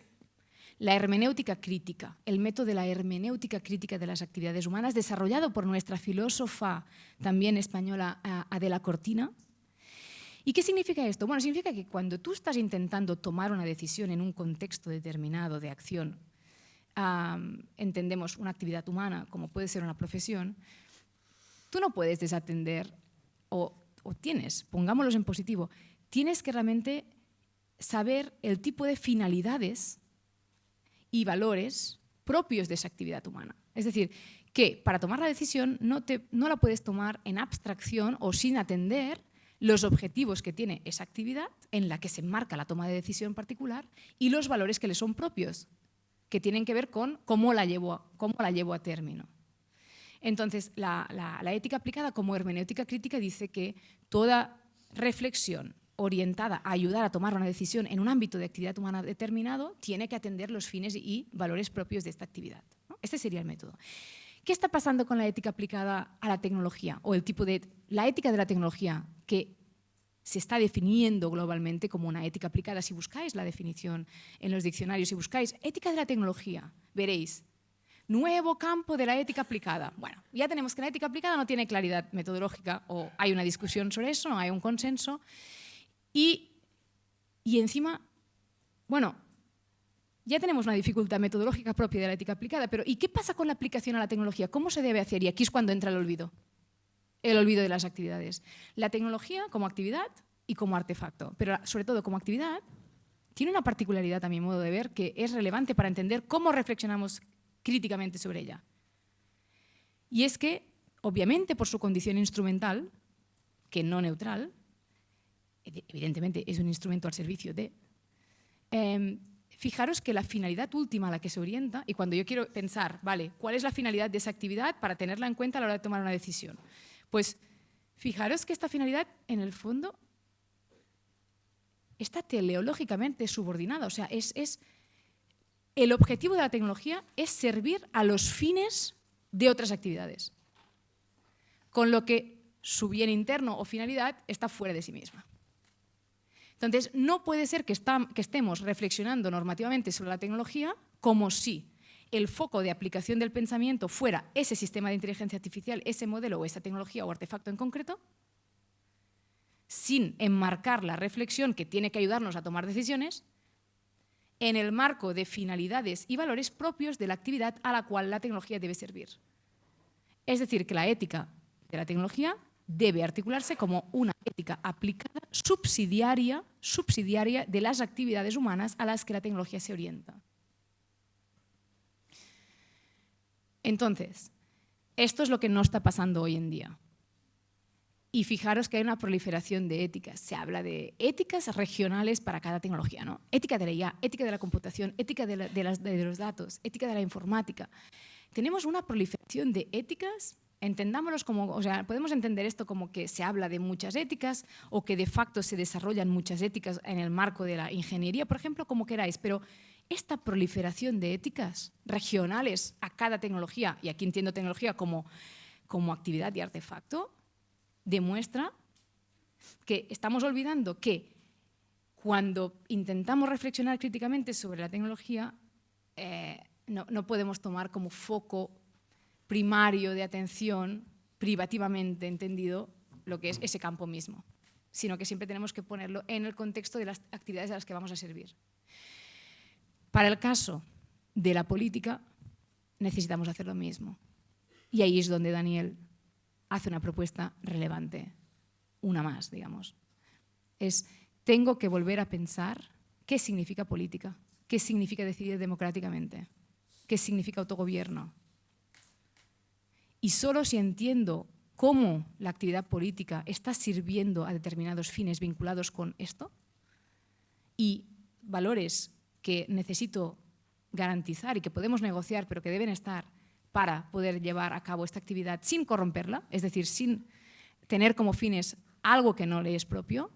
la hermenéutica crítica, el método de la hermenéutica crítica de las actividades humanas, desarrollado por nuestra filósofa también española Adela Cortina. ¿Y qué significa esto? Bueno, significa que cuando tú estás intentando tomar una decisión en un contexto determinado de acción, entendemos una actividad humana como puede ser una profesión, tú no puedes desatender o tienes, pongámoslos en positivo, tienes que realmente saber el tipo de finalidades y valores propios de esa actividad humana. Es decir, que para tomar la decisión no la puedes tomar en abstracción o sin atender los objetivos que tiene esa actividad en la que se enmarca la toma de decisión particular y los valores que le son propios, que tienen que ver con cómo la llevo a término. Entonces, la ética aplicada como hermenéutica crítica dice que toda reflexión orientada a ayudar a tomar una decisión en un ámbito de actividad humana determinado tiene que atender los fines y valores propios de esta actividad, ¿no? Este sería el método. ¿Qué está pasando con la ética aplicada a la tecnología? O el tipo de la ética de la tecnología que se está definiendo globalmente como una ética aplicada. Si buscáis la definición en los diccionarios, si buscáis ética de la tecnología, veréis nuevo campo de la ética aplicada. Bueno, ya tenemos que la ética aplicada no tiene claridad metodológica, o hay una discusión sobre eso, no hay un consenso. Y encima, bueno, ya tenemos una dificultad metodológica propia de la ética aplicada, pero ¿y qué pasa con la aplicación a la tecnología? ¿Cómo se debe hacer? Y aquí es cuando entra el olvido de las actividades. La tecnología como actividad y como artefacto, pero sobre todo como actividad, tiene una particularidad a mi modo de ver que es relevante para entender cómo reflexionamos críticamente sobre ella. Y es que, obviamente, por su condición instrumental, que no neutral, evidentemente es un instrumento al servicio de, fijaros que la finalidad última a la que se orienta, y cuando yo quiero pensar, vale, ¿cuál es la finalidad de esa actividad para tenerla en cuenta a la hora de tomar una decisión? Pues fijaros que esta finalidad, en el fondo, está teleológicamente subordinada. O sea, el objetivo de la tecnología es servir a los fines de otras actividades, con lo que su bien interno o finalidad está fuera de sí misma. Entonces, no puede ser que estemos reflexionando normativamente sobre la tecnología como si el foco de aplicación del pensamiento fuera ese sistema de inteligencia artificial, ese modelo o esa tecnología o artefacto en concreto, sin enmarcar la reflexión que tiene que ayudarnos a tomar decisiones en el marco de finalidades y valores propios de la actividad a la cual la tecnología debe servir. Es decir, que la ética de la tecnología debe articularse como una ética aplicada subsidiaria de las actividades humanas a las que la tecnología se orienta. Entonces, esto es lo que no está pasando hoy en día. Y fijaros que hay una proliferación de éticas. Se habla de éticas regionales para cada tecnología, ¿no? Ética de la IA, ética de la computación, ética de los datos, ética de la informática. Tenemos una proliferación de éticas, entendámoslos como, o sea, podemos entender esto como que se habla de muchas éticas o que de facto se desarrollan muchas éticas en el marco de la ingeniería, por ejemplo, como queráis, pero esta proliferación de éticas regionales a cada tecnología, y aquí entiendo tecnología como actividad y artefacto, demuestra que estamos olvidando que cuando intentamos reflexionar críticamente sobre la tecnología, no podemos tomar como foco primario de atención, privativamente entendido, lo que es ese campo mismo, sino que siempre tenemos que ponerlo en el contexto de las actividades a las que vamos a servir. Para el caso de la política, necesitamos hacer lo mismo. Y ahí es donde Daniel hace una propuesta relevante, una más, digamos. Tengo que volver a pensar qué significa política, qué significa decidir democráticamente, qué significa autogobierno. Y solo si entiendo cómo la actividad política está sirviendo a determinados fines vinculados con esto y valores que necesito garantizar y que podemos negociar, pero que deben estar para poder llevar a cabo esta actividad sin corromperla, es decir, sin tener como fines algo que no le es propio,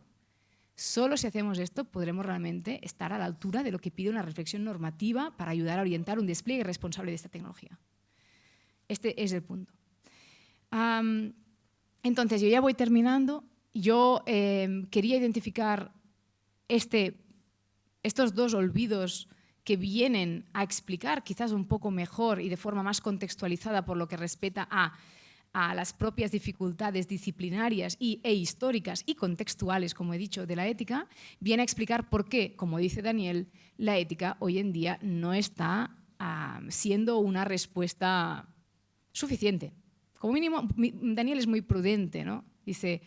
solo si hacemos esto podremos realmente estar a la altura de lo que pide una reflexión normativa para ayudar a orientar un despliegue responsable de esta tecnología. Este es el punto. Entonces, yo ya voy terminando. Yo quería identificar estos dos olvidos que vienen a explicar quizás un poco mejor y de forma más contextualizada por lo que respecta a las propias dificultades disciplinarias e históricas y contextuales, como he dicho, de la ética, viene a explicar por qué, como dice Daniel, la ética hoy en día no está siendo una respuesta suficiente. Como mínimo, Daniel es muy prudente, ¿no? Dice,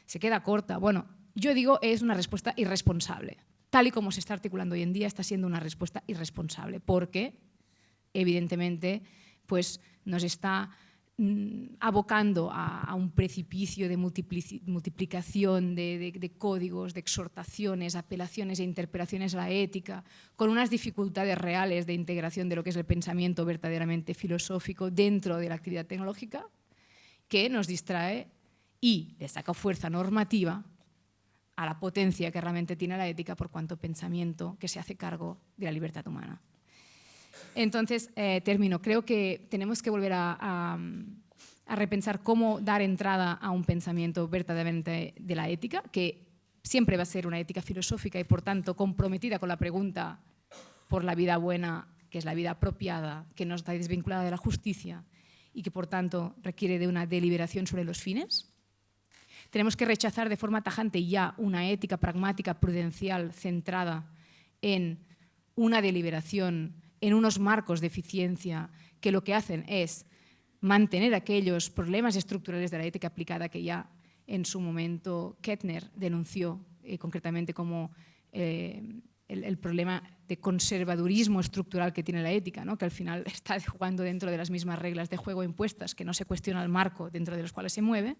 se queda corta. Bueno, yo digo, es una respuesta irresponsable. Tal y como se está articulando hoy en día, está siendo una respuesta irresponsable, porque, evidentemente, pues nos está abocando a un precipicio de multiplicación de códigos, de exhortaciones, apelaciones e interpelaciones a la ética, con unas dificultades reales de integración de lo que es el pensamiento verdaderamente filosófico dentro de la actividad tecnológica, que nos distrae y le saca fuerza normativa a la potencia que realmente tiene la ética por cuanto pensamiento que se hace cargo de la libertad humana. Entonces, termino. Creo que tenemos que volver a repensar cómo dar entrada a un pensamiento verdaderamente de la ética, que siempre va a ser una ética filosófica y, por tanto, comprometida con la pregunta por la vida buena, que es la vida apropiada, que no está desvinculada de la justicia y que, por tanto, requiere de una deliberación sobre los fines. Tenemos que rechazar de forma tajante ya una ética pragmática, prudencial, centrada en una deliberación, en unos marcos de eficiencia que lo que hacen es mantener aquellos problemas estructurales de la ética aplicada que ya en su momento Kettner denunció, concretamente como el problema de conservadurismo estructural que tiene la ética, ¿no? Que al final está jugando dentro de las mismas reglas de juego impuestas, que no se cuestiona el marco dentro de los cuales se mueve.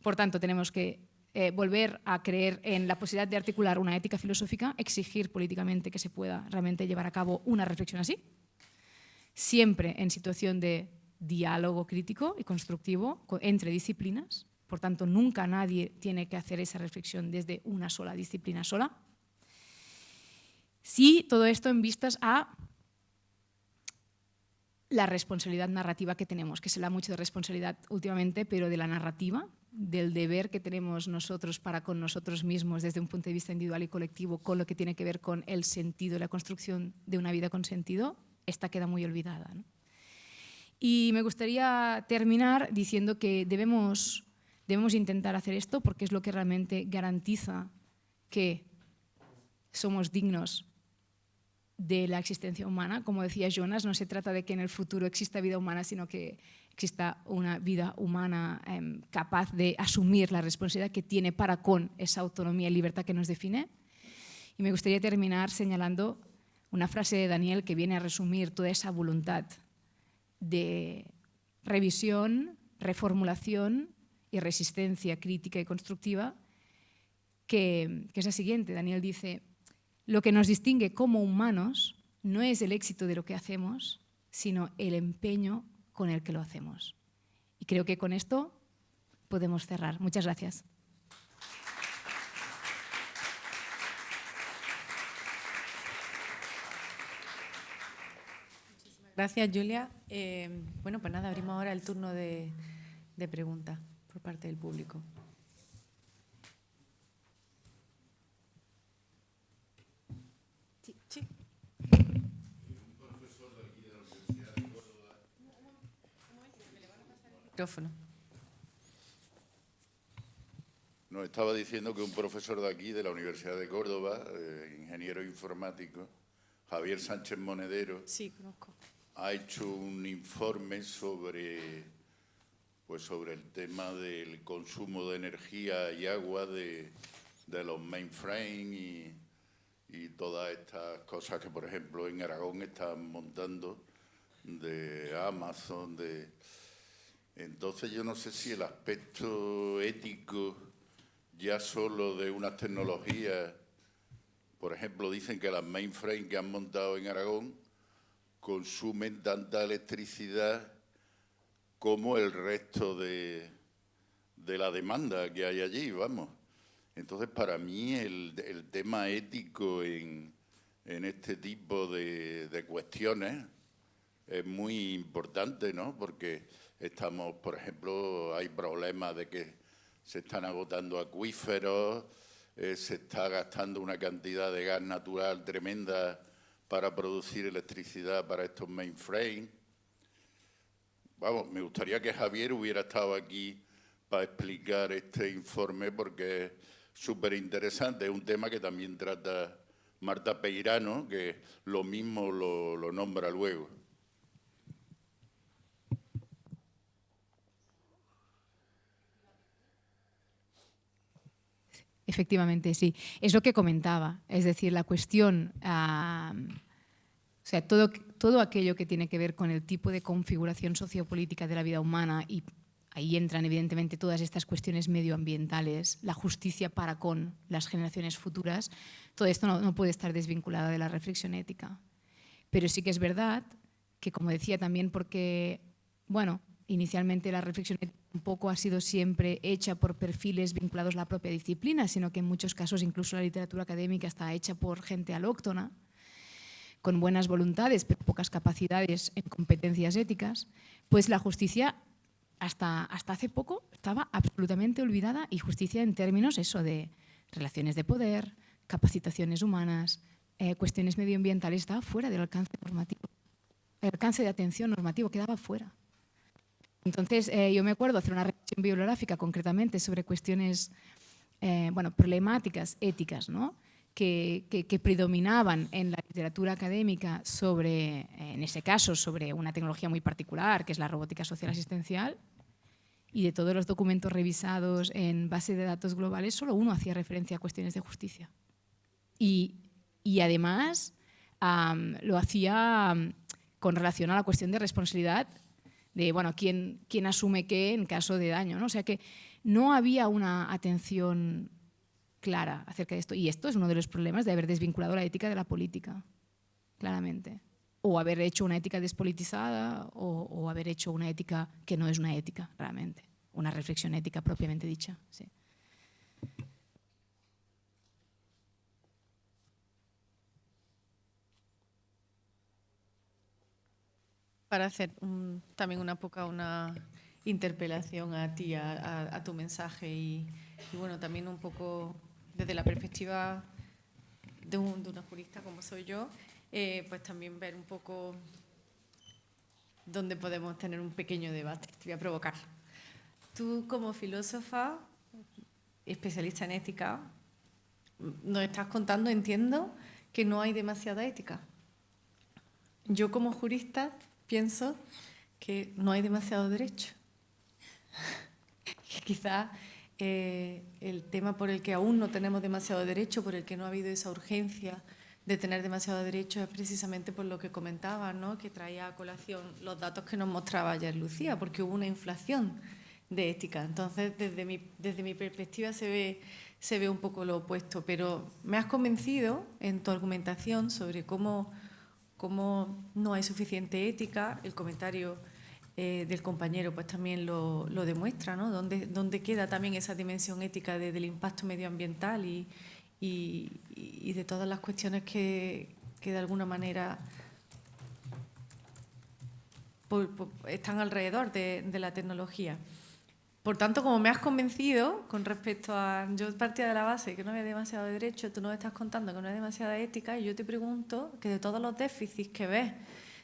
Por tanto, tenemos que volver a creer en la posibilidad de articular una ética filosófica, exigir políticamente que se pueda realmente llevar a cabo una reflexión así, siempre en situación de diálogo crítico y constructivo entre disciplinas. Por tanto, nunca nadie tiene que hacer esa reflexión desde una sola disciplina sola. Sí, todo esto en vistas a la responsabilidad narrativa que tenemos, que se habla mucho de responsabilidad últimamente, pero de la narrativa, del deber que tenemos nosotros para con nosotros mismos desde un punto de vista individual y colectivo, con lo que tiene que ver con el sentido y la construcción de una vida con sentido, esta queda muy olvidada, ¿no? Y me gustaría terminar diciendo que debemos intentar hacer esto porque es lo que realmente garantiza que somos dignos de la existencia humana. Como decía Jonas, no se trata de que en el futuro exista vida humana, sino que exista una vida humana capaz de asumir la responsabilidad que tiene para con esa autonomía y libertad que nos define. Y me gustaría terminar señalando una frase de Daniel que viene a resumir toda esa voluntad de revisión, reformulación y resistencia crítica y constructiva, que es la siguiente. Daniel dice: lo que nos distingue como humanos no es el éxito de lo que hacemos, sino el empeño con el que lo hacemos. Y creo que con esto podemos cerrar. Muchas gracias. Gracias, Julia. Bueno, pues nada, abrimos ahora el turno de preguntas por parte del público. Sí. Micrófono. Nos estaba diciendo que un profesor de aquí, de la Universidad de Córdoba, ingeniero informático, Javier Sánchez Monedero, sí, conozco, ha hecho un informe sobre el tema del consumo de energía y agua de los mainframe y todas estas cosas que, por ejemplo, en Aragón están montando, de Amazon. Entonces, yo no sé si el aspecto ético ya solo de unas tecnologías, por ejemplo, dicen que las mainframe que han montado en Aragón consumen tanta electricidad como el resto de la demanda que hay allí, vamos. Entonces, para mí, el tema ético en este tipo de cuestiones es muy importante, ¿no? Porque estamos, por ejemplo, hay problemas de que se están agotando acuíferos, se está gastando una cantidad de gas natural tremenda para producir electricidad para estos mainframes. Vamos, me gustaría que Javier hubiera estado aquí para explicar este informe porque es súper interesante. Es un tema que también trata Marta Peirano, que lo mismo lo nombra luego. Efectivamente, sí. Es lo que comentaba. Es decir, la cuestión, o sea, todo todo aquello que tiene que ver con el tipo de configuración sociopolítica de la vida humana, y ahí entran evidentemente todas estas cuestiones medioambientales, la justicia para con las generaciones futuras, todo esto no puede estar desvinculado de la reflexión ética. Pero sí que es verdad que, como decía también, porque, bueno, inicialmente la reflexión ética tampoco ha sido siempre hecha por perfiles vinculados a la propia disciplina, sino que en muchos casos incluso la literatura académica está hecha por gente alóctona, con buenas voluntades, pero pocas capacidades en competencias éticas, pues la justicia hasta hace poco estaba absolutamente olvidada, y justicia en términos eso de relaciones de poder, capacitaciones humanas, cuestiones medioambientales, estaba fuera del alcance normativo. El alcance de atención normativo quedaba fuera. Entonces, yo me acuerdo hacer una revisión bibliográfica concretamente sobre cuestiones problemáticas éticas, ¿no? que predominaban en la literatura académica sobre, en ese caso, sobre una tecnología muy particular, que es la robótica social asistencial, y de todos los documentos revisados en base de datos globales, solo uno hacía referencia a cuestiones de justicia. Y además lo hacía con relación a la cuestión de responsabilidad, de bueno, quién asume qué en caso de daño, ¿no? O sea que no había una atención clara acerca de esto. Y esto es uno de los problemas de haber desvinculado la ética de la política, claramente. O haber hecho una ética despolitizada, o haber hecho una ética que no es una ética, realmente. Una reflexión ética propiamente dicha. Sí. Para hacer también una interpelación a ti, a tu mensaje y bueno, también un poco desde la perspectiva de una jurista como soy yo, pues también ver un poco dónde podemos tener un pequeño debate. Te voy a provocar. Tú, como filósofa, especialista en ética, nos estás contando, entiendo, que no hay demasiada ética. Yo, como jurista, pienso que no hay demasiado derecho. Quizás el tema por el que aún no tenemos demasiado derecho, por el que no ha habido esa urgencia de tener demasiado derecho, es precisamente por lo que comentaba, ¿no? Que traía a colación los datos que nos mostraba ayer Lucía, porque hubo una inflación de ética. Entonces, desde mi perspectiva se ve un poco lo opuesto, pero me has convencido en tu argumentación sobre cómo no hay suficiente ética. El comentario del compañero pues también lo demuestra, ¿no? ¿Dónde queda también esa dimensión ética del impacto medioambiental y de todas las cuestiones que de alguna manera están alrededor de la tecnología? Por tanto, como me has convencido con respecto a... Yo partía de la base que no había demasiado derecho, tú nos estás contando que no hay demasiada ética, y yo te pregunto que de todos los déficits que ves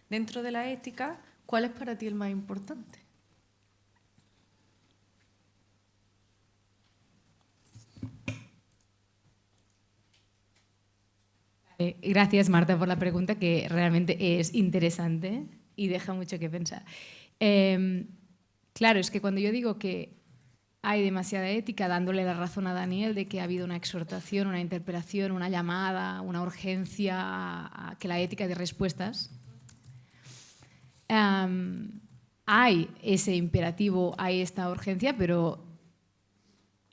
dentro de la ética, ¿cuál es para ti el más importante? Gracias, Marta, por la pregunta, que realmente es interesante y deja mucho que pensar. Claro, es que cuando yo digo que hay demasiada ética, dándole la razón a Daniel de que ha habido una exhortación, una interpelación, una llamada, una urgencia a que la ética de respuestas, hay ese imperativo, hay esta urgencia, pero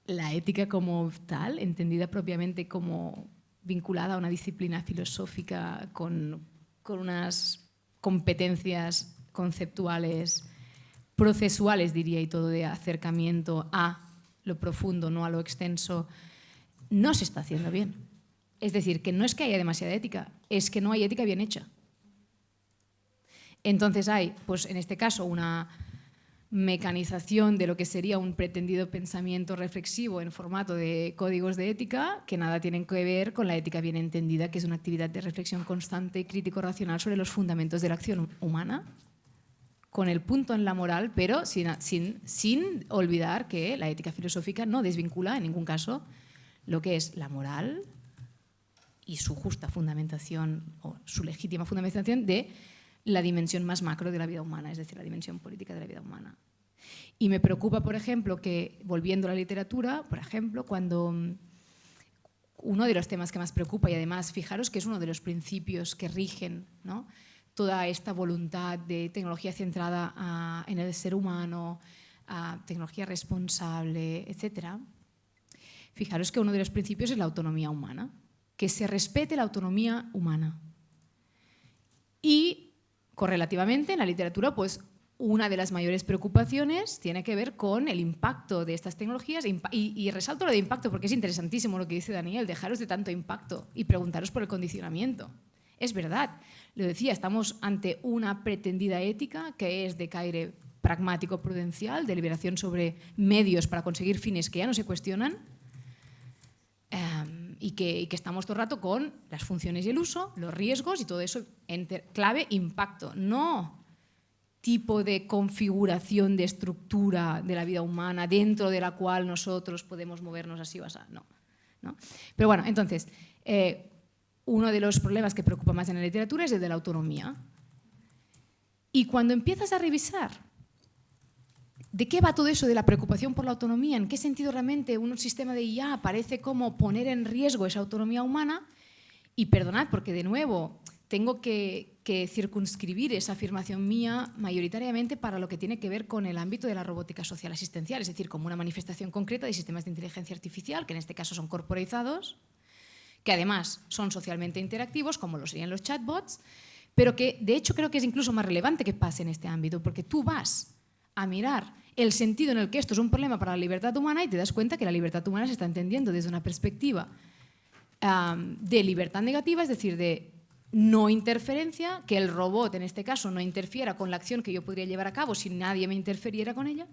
la ética como tal, entendida propiamente como vinculada a una disciplina filosófica con unas competencias conceptuales, procesuales, diría, y todo, de acercamiento a lo profundo, no a lo extenso, no se está haciendo bien. Es decir, que no es que haya demasiada ética, es que no hay ética bien hecha. Entonces hay, pues en este caso, una mecanización de lo que sería un pretendido pensamiento reflexivo en formato de códigos de ética que nada tienen que ver con la ética bien entendida, que es una actividad de reflexión constante y crítico-racional sobre los fundamentos de la acción humana, con el punto en la moral, pero sin olvidar que la ética filosófica no desvincula en ningún caso lo que es la moral y su justa fundamentación o su legítima fundamentación de la dimensión más macro de la vida humana, es decir, la dimensión política de la vida humana. Y me preocupa, por ejemplo, que, volviendo a la literatura, por ejemplo, cuando uno de los temas que más preocupa, y además fijaros que es uno de los principios que rigen, ¿no?, toda esta voluntad de tecnología centrada en el ser humano, tecnología responsable, etc., fijaros que uno de los principios es la autonomía humana, que se respete la autonomía humana. Y correlativamente en la literatura, pues una de las mayores preocupaciones tiene que ver con el impacto de estas tecnologías y resalto lo de impacto porque es interesantísimo lo que dice Daniel, dejaros de tanto impacto y preguntaros por el condicionamiento. Es verdad, lo decía, estamos ante una pretendida ética que es de caire pragmático prudencial, de liberación sobre medios para conseguir fines que ya no se cuestionan, y que estamos todo el rato con las funciones y el uso, los riesgos y todo eso, clave impacto, no tipo de configuración de estructura de la vida humana dentro de la cual nosotros podemos movernos así o así, no. Pero bueno, entonces, uno de los problemas que preocupa más en la literatura es el de la autonomía. Y cuando empiezas a revisar ¿de qué va todo eso de la preocupación por la autonomía? ¿En qué sentido realmente un sistema de IA parece como poner en riesgo esa autonomía humana? Y perdonad, porque de nuevo tengo que circunscribir esa afirmación mía mayoritariamente para lo que tiene que ver con el ámbito de la robótica social asistencial, es decir, como una manifestación concreta de sistemas de inteligencia artificial, que en este caso son corporizados, que además son socialmente interactivos, como lo serían los chatbots, pero que de hecho creo que es incluso más relevante que pase en este ámbito, porque tú vas a mirar el sentido en el que esto es un problema para la libertad humana y te das cuenta que la libertad humana se está entendiendo desde una perspectiva de libertad negativa, es decir, de no interferencia, que el robot en este caso no interfiera con la acción que yo podría llevar a cabo si nadie me interfiriera con ella,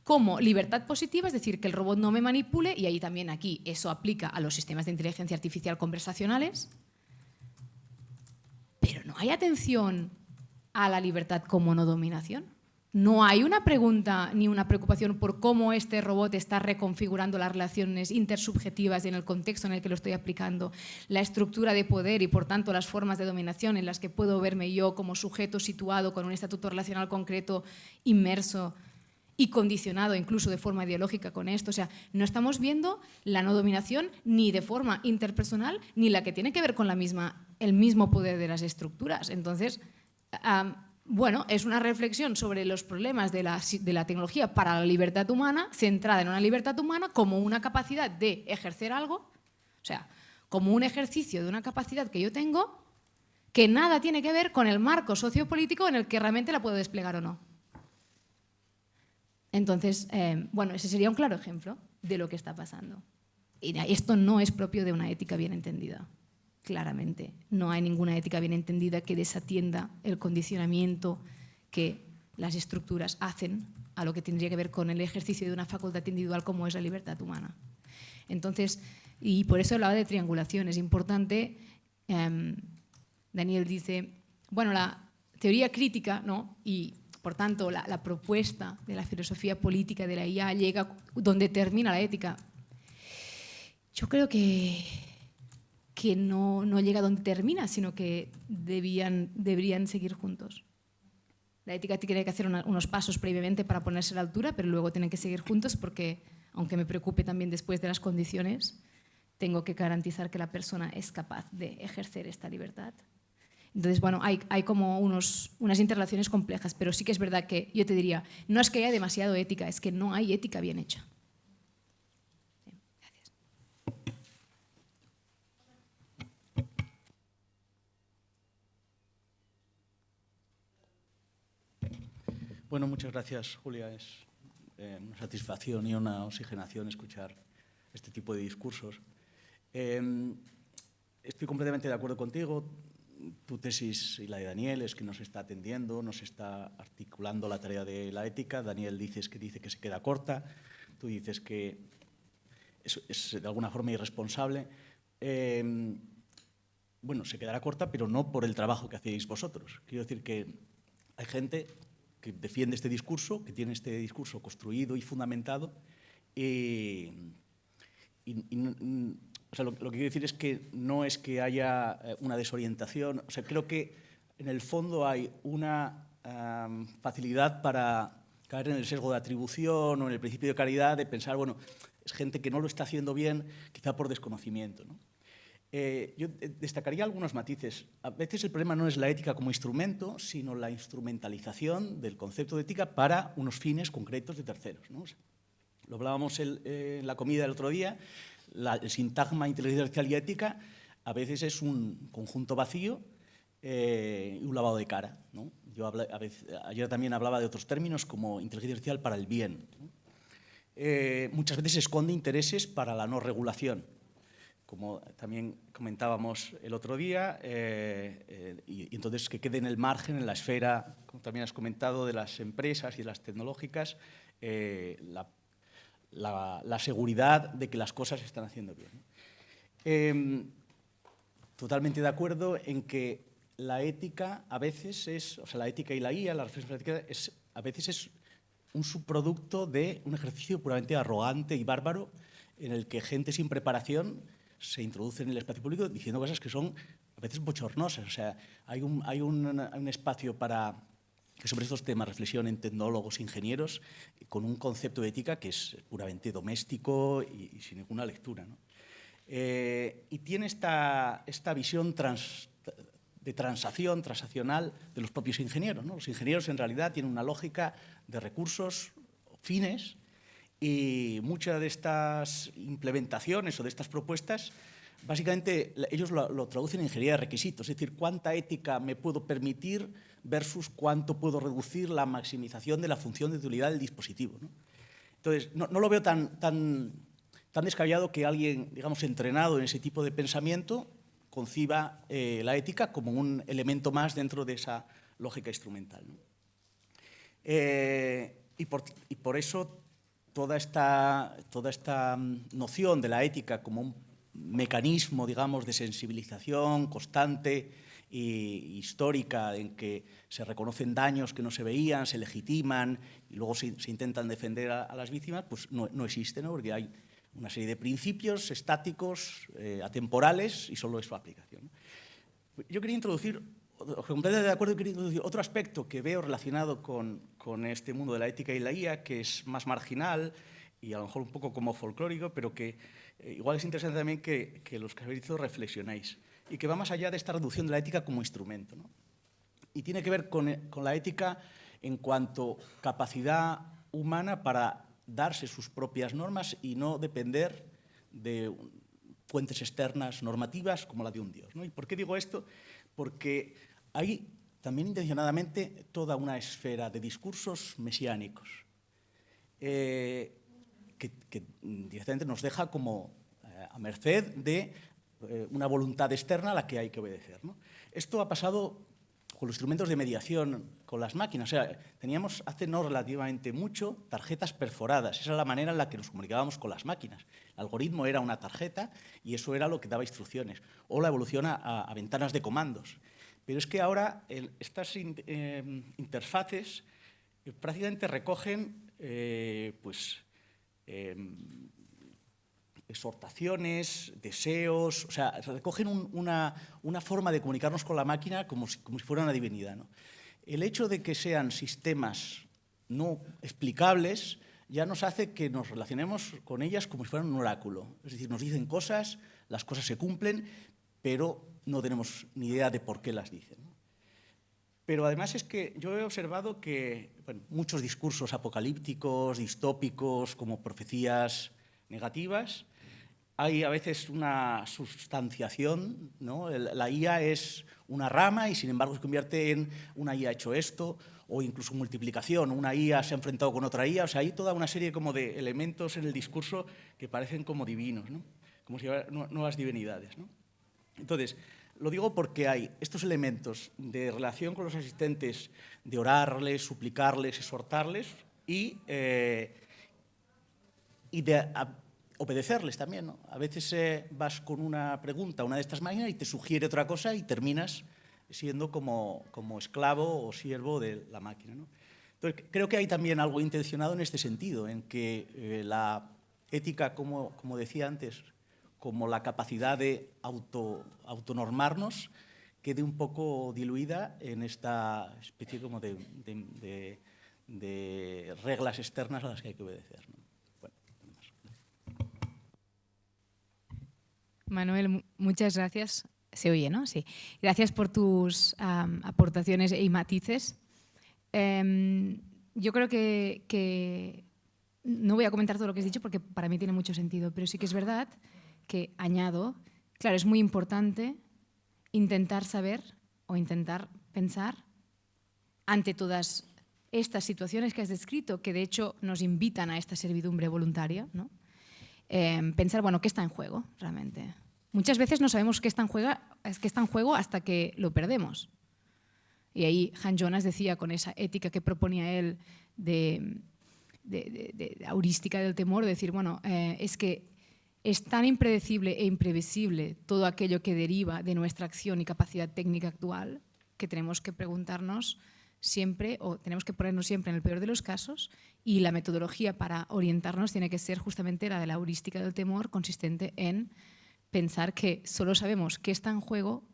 como libertad positiva, es decir, que el robot no me manipule, y ahí también aquí eso aplica a los sistemas de inteligencia artificial conversacionales, pero no hay atención a la libertad como no dominación. No hay una pregunta ni una preocupación por cómo este robot está reconfigurando las relaciones intersubjetivas en el contexto en el que lo estoy aplicando, la estructura de poder y, por tanto, las formas de dominación en las que puedo verme yo como sujeto situado con un estatuto relacional concreto, inmerso y condicionado incluso de forma ideológica con esto. O sea, no estamos viendo la no dominación ni de forma interpersonal ni la que tiene que ver con el mismo poder de las estructuras. Entonces, bueno, es una reflexión sobre los problemas de la tecnología para la libertad humana, centrada en una libertad humana como una capacidad de ejercer algo, o sea, como un ejercicio de una capacidad que yo tengo que nada tiene que ver con el marco sociopolítico en el que realmente la puedo desplegar o no. Entonces, bueno, ese sería un claro ejemplo de lo que está pasando. Y esto no es propio de una ética bien entendida. Claramente, no hay ninguna ética bien entendida que desatienda el condicionamiento que las estructuras hacen a lo que tendría que ver con el ejercicio de una facultad individual como es la libertad humana. Entonces, y por eso hablaba de triangulación, es importante. Daniel dice, bueno, la teoría crítica, ¿no? Y por tanto la propuesta de la filosofía política de la IA llega donde termina la ética. Yo creo que no llega donde termina, sino que deberían seguir juntos. La ética tiene que hacer unos pasos previamente para ponerse a la altura, pero luego tienen que seguir juntos porque, aunque me preocupe también después de las condiciones, tengo que garantizar que la persona es capaz de ejercer esta libertad. Entonces, bueno, hay como unas interrelaciones complejas, pero sí que es verdad que yo te diría, no es que haya demasiado ética, es que no hay ética bien hecha. Bueno, muchas gracias, Julia. Es una satisfacción y una oxigenación escuchar este tipo de discursos. Estoy completamente de acuerdo contigo. Tu tesis y la de Daniel es que nos está atendiendo, nos está articulando la tarea de la ética. Daniel dice que se queda corta. Tú dices que es de alguna forma irresponsable. Bueno, se quedará corta, pero no por el trabajo que hacéis vosotros. Quiero decir que hay gente que defiende este discurso, que tiene este discurso construido y fundamentado. O sea, lo que quiero decir es que no es que haya una desorientación. O sea, creo que en el fondo hay una facilidad para caer en el sesgo de atribución o en el principio de caridad, de pensar, bueno, es gente que no lo está haciendo bien, quizá por desconocimiento, ¿no? Yo destacaría algunos matices. A veces el problema no es la ética como instrumento, sino la instrumentalización del concepto de ética para unos fines concretos de terceros, ¿no? O sea, lo hablábamos en la comida del otro día, el sintagma inteligencia artificial y ética a veces es un conjunto vacío y un lavado de cara, ¿no? Yo ayer también hablaba de otros términos como inteligencia artificial para el bien, ¿no? Muchas veces esconde intereses para la no regulación, como también comentábamos el otro día, y entonces que quede en el margen, en la esfera, como también has comentado, de las empresas y de las tecnológicas, la seguridad de que las cosas se están haciendo bien. Totalmente de acuerdo en que la ética a veces es, o sea, la ética y la IA, la reflexión ética, a veces es un subproducto de un ejercicio puramente arrogante y bárbaro en el que gente sin preparación se introduce en el espacio público diciendo cosas que son a veces bochornosas. O sea, hay un espacio para que sobre estos temas reflexionen tecnólogos, ingenieros, con un concepto de ética que es puramente doméstico y sin ninguna lectura, ¿no? Y tiene esta visión transaccional de los propios ingenieros, ¿no? Los ingenieros en realidad tienen una lógica de recursos, fines, y muchas de estas implementaciones o de estas propuestas, básicamente ellos lo traducen en ingeniería de requisitos, es decir, cuánta ética me puedo permitir versus cuánto puedo reducir la maximización de la función de utilidad del dispositivo, ¿no? Entonces, no lo veo tan descabellado que alguien, digamos, entrenado en ese tipo de pensamiento conciba la ética como un elemento más dentro de esa lógica instrumental, ¿no? Y por eso toda esta noción de la ética como un mecanismo, digamos, de sensibilización constante e histórica en que se reconocen daños que no se veían, se legitiman y luego se intentan defender a las víctimas, pues no existe, ¿no? Porque hay una serie de principios estáticos, atemporales, y solo es su aplicación. Yo quería introducir, completamente de acuerdo, quería introducir otro aspecto que veo relacionado con este mundo de la ética y la IA, que es más marginal y a lo mejor un poco como folclórico, pero que igual es interesante también que los que habéis dicho reflexionéis, y que va más allá de esta reducción de la ética como instrumento, ¿no? Y tiene que ver con la ética en cuanto capacidad humana para darse sus propias normas y no depender de fuentes externas normativas como la de un dios, ¿no? ¿Y por qué digo esto? Porque hay también intencionadamente toda una esfera de discursos mesiánicos que directamente nos deja como a merced de una voluntad externa a la que hay que obedecer, ¿no? Esto ha pasado con los instrumentos de mediación, con las máquinas. O sea, teníamos hace no relativamente mucho tarjetas perforadas. Esa era la manera en la que nos comunicábamos con las máquinas. El algoritmo era una tarjeta y eso era lo que daba instrucciones. O la evolución a ventanas de comandos. Pero es que ahora estas interfaces prácticamente recogen exhortaciones, deseos, o sea, recogen una forma de comunicarnos con la máquina como si fuera una divinidad, ¿no? El hecho de que sean sistemas no explicables ya nos hace que nos relacionemos con ellas como si fueran un oráculo. Es decir, nos dicen cosas, las cosas se cumplen, pero no tenemos ni idea de por qué las dicen, ¿no? Pero además es que yo he observado que muchos discursos apocalípticos, distópicos, como profecías negativas, hay a veces una sustanciación, ¿no? La IA es una rama y sin embargo se convierte en una IA ha hecho esto, o incluso multiplicación, una IA se ha enfrentado con otra IA. O sea, hay toda una serie como de elementos en el discurso que parecen como divinos, ¿no? Como si fueran nuevas divinidades, ¿no? Entonces, lo digo porque hay estos elementos de relación con los asistentes, de orarles, suplicarles, exhortarles y de obedecerles también, ¿no? A veces vas con una pregunta a una de estas máquinas y te sugiere otra cosa y terminas siendo como esclavo o siervo de la máquina, ¿no? Entonces, creo que hay también algo intencionado en este sentido, en que la ética, como decía antes, como la capacidad de autonormarnos, quede un poco diluida en esta especie como de reglas externas a las que hay que obedecer, ¿no? Manuel, muchas gracias. Se oye, ¿no? Sí. Gracias por tus aportaciones y matices. Yo creo que no voy a comentar todo lo que has dicho porque para mí tiene mucho sentido, pero sí que es verdad que añado, claro, es muy importante intentar saber o intentar pensar ante todas estas situaciones que has descrito, que de hecho nos invitan a esta servidumbre voluntaria, ¿no? Pensar, bueno, ¿qué está en juego realmente? Muchas veces no sabemos qué está en juego hasta que lo perdemos. Y ahí Han Jonas decía, con esa ética que proponía él de heurística del temor, de decir, bueno, es que es tan impredecible e imprevisible todo aquello que deriva de nuestra acción y capacidad técnica actual que tenemos que preguntarnos siempre, o tenemos que ponernos siempre en el peor de los casos, y la metodología para orientarnos tiene que ser justamente la de la heurística del temor, consistente en pensar que solo sabemos qué está en juego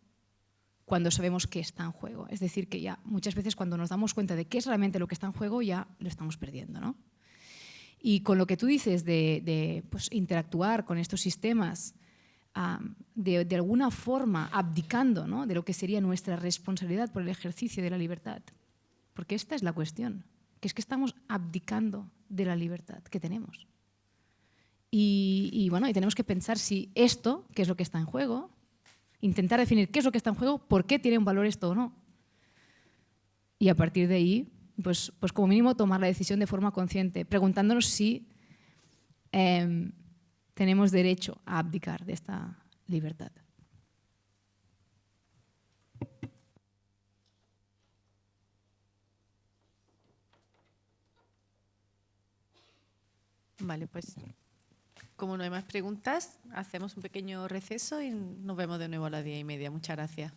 cuando sabemos qué está en juego. Es decir, que ya muchas veces cuando nos damos cuenta de qué es realmente lo que está en juego, ya lo estamos perdiendo, ¿no? Y con lo que tú dices de pues, interactuar con estos sistemas de alguna forma abdicando, ¿no?, de lo que sería nuestra responsabilidad por el ejercicio de la libertad. Porque esta es la cuestión, que es que estamos abdicando de la libertad que tenemos. Y bueno, y tenemos que pensar si esto, qué es lo que está en juego, intentar definir qué es lo que está en juego, por qué tiene un valor esto o no. Y a partir de ahí, pues como mínimo tomar la decisión de forma consciente, preguntándonos si tenemos derecho a abdicar de esta libertad. Vale, pues como no hay más preguntas, hacemos un pequeño receso y nos vemos de nuevo a las 10:30. Muchas gracias.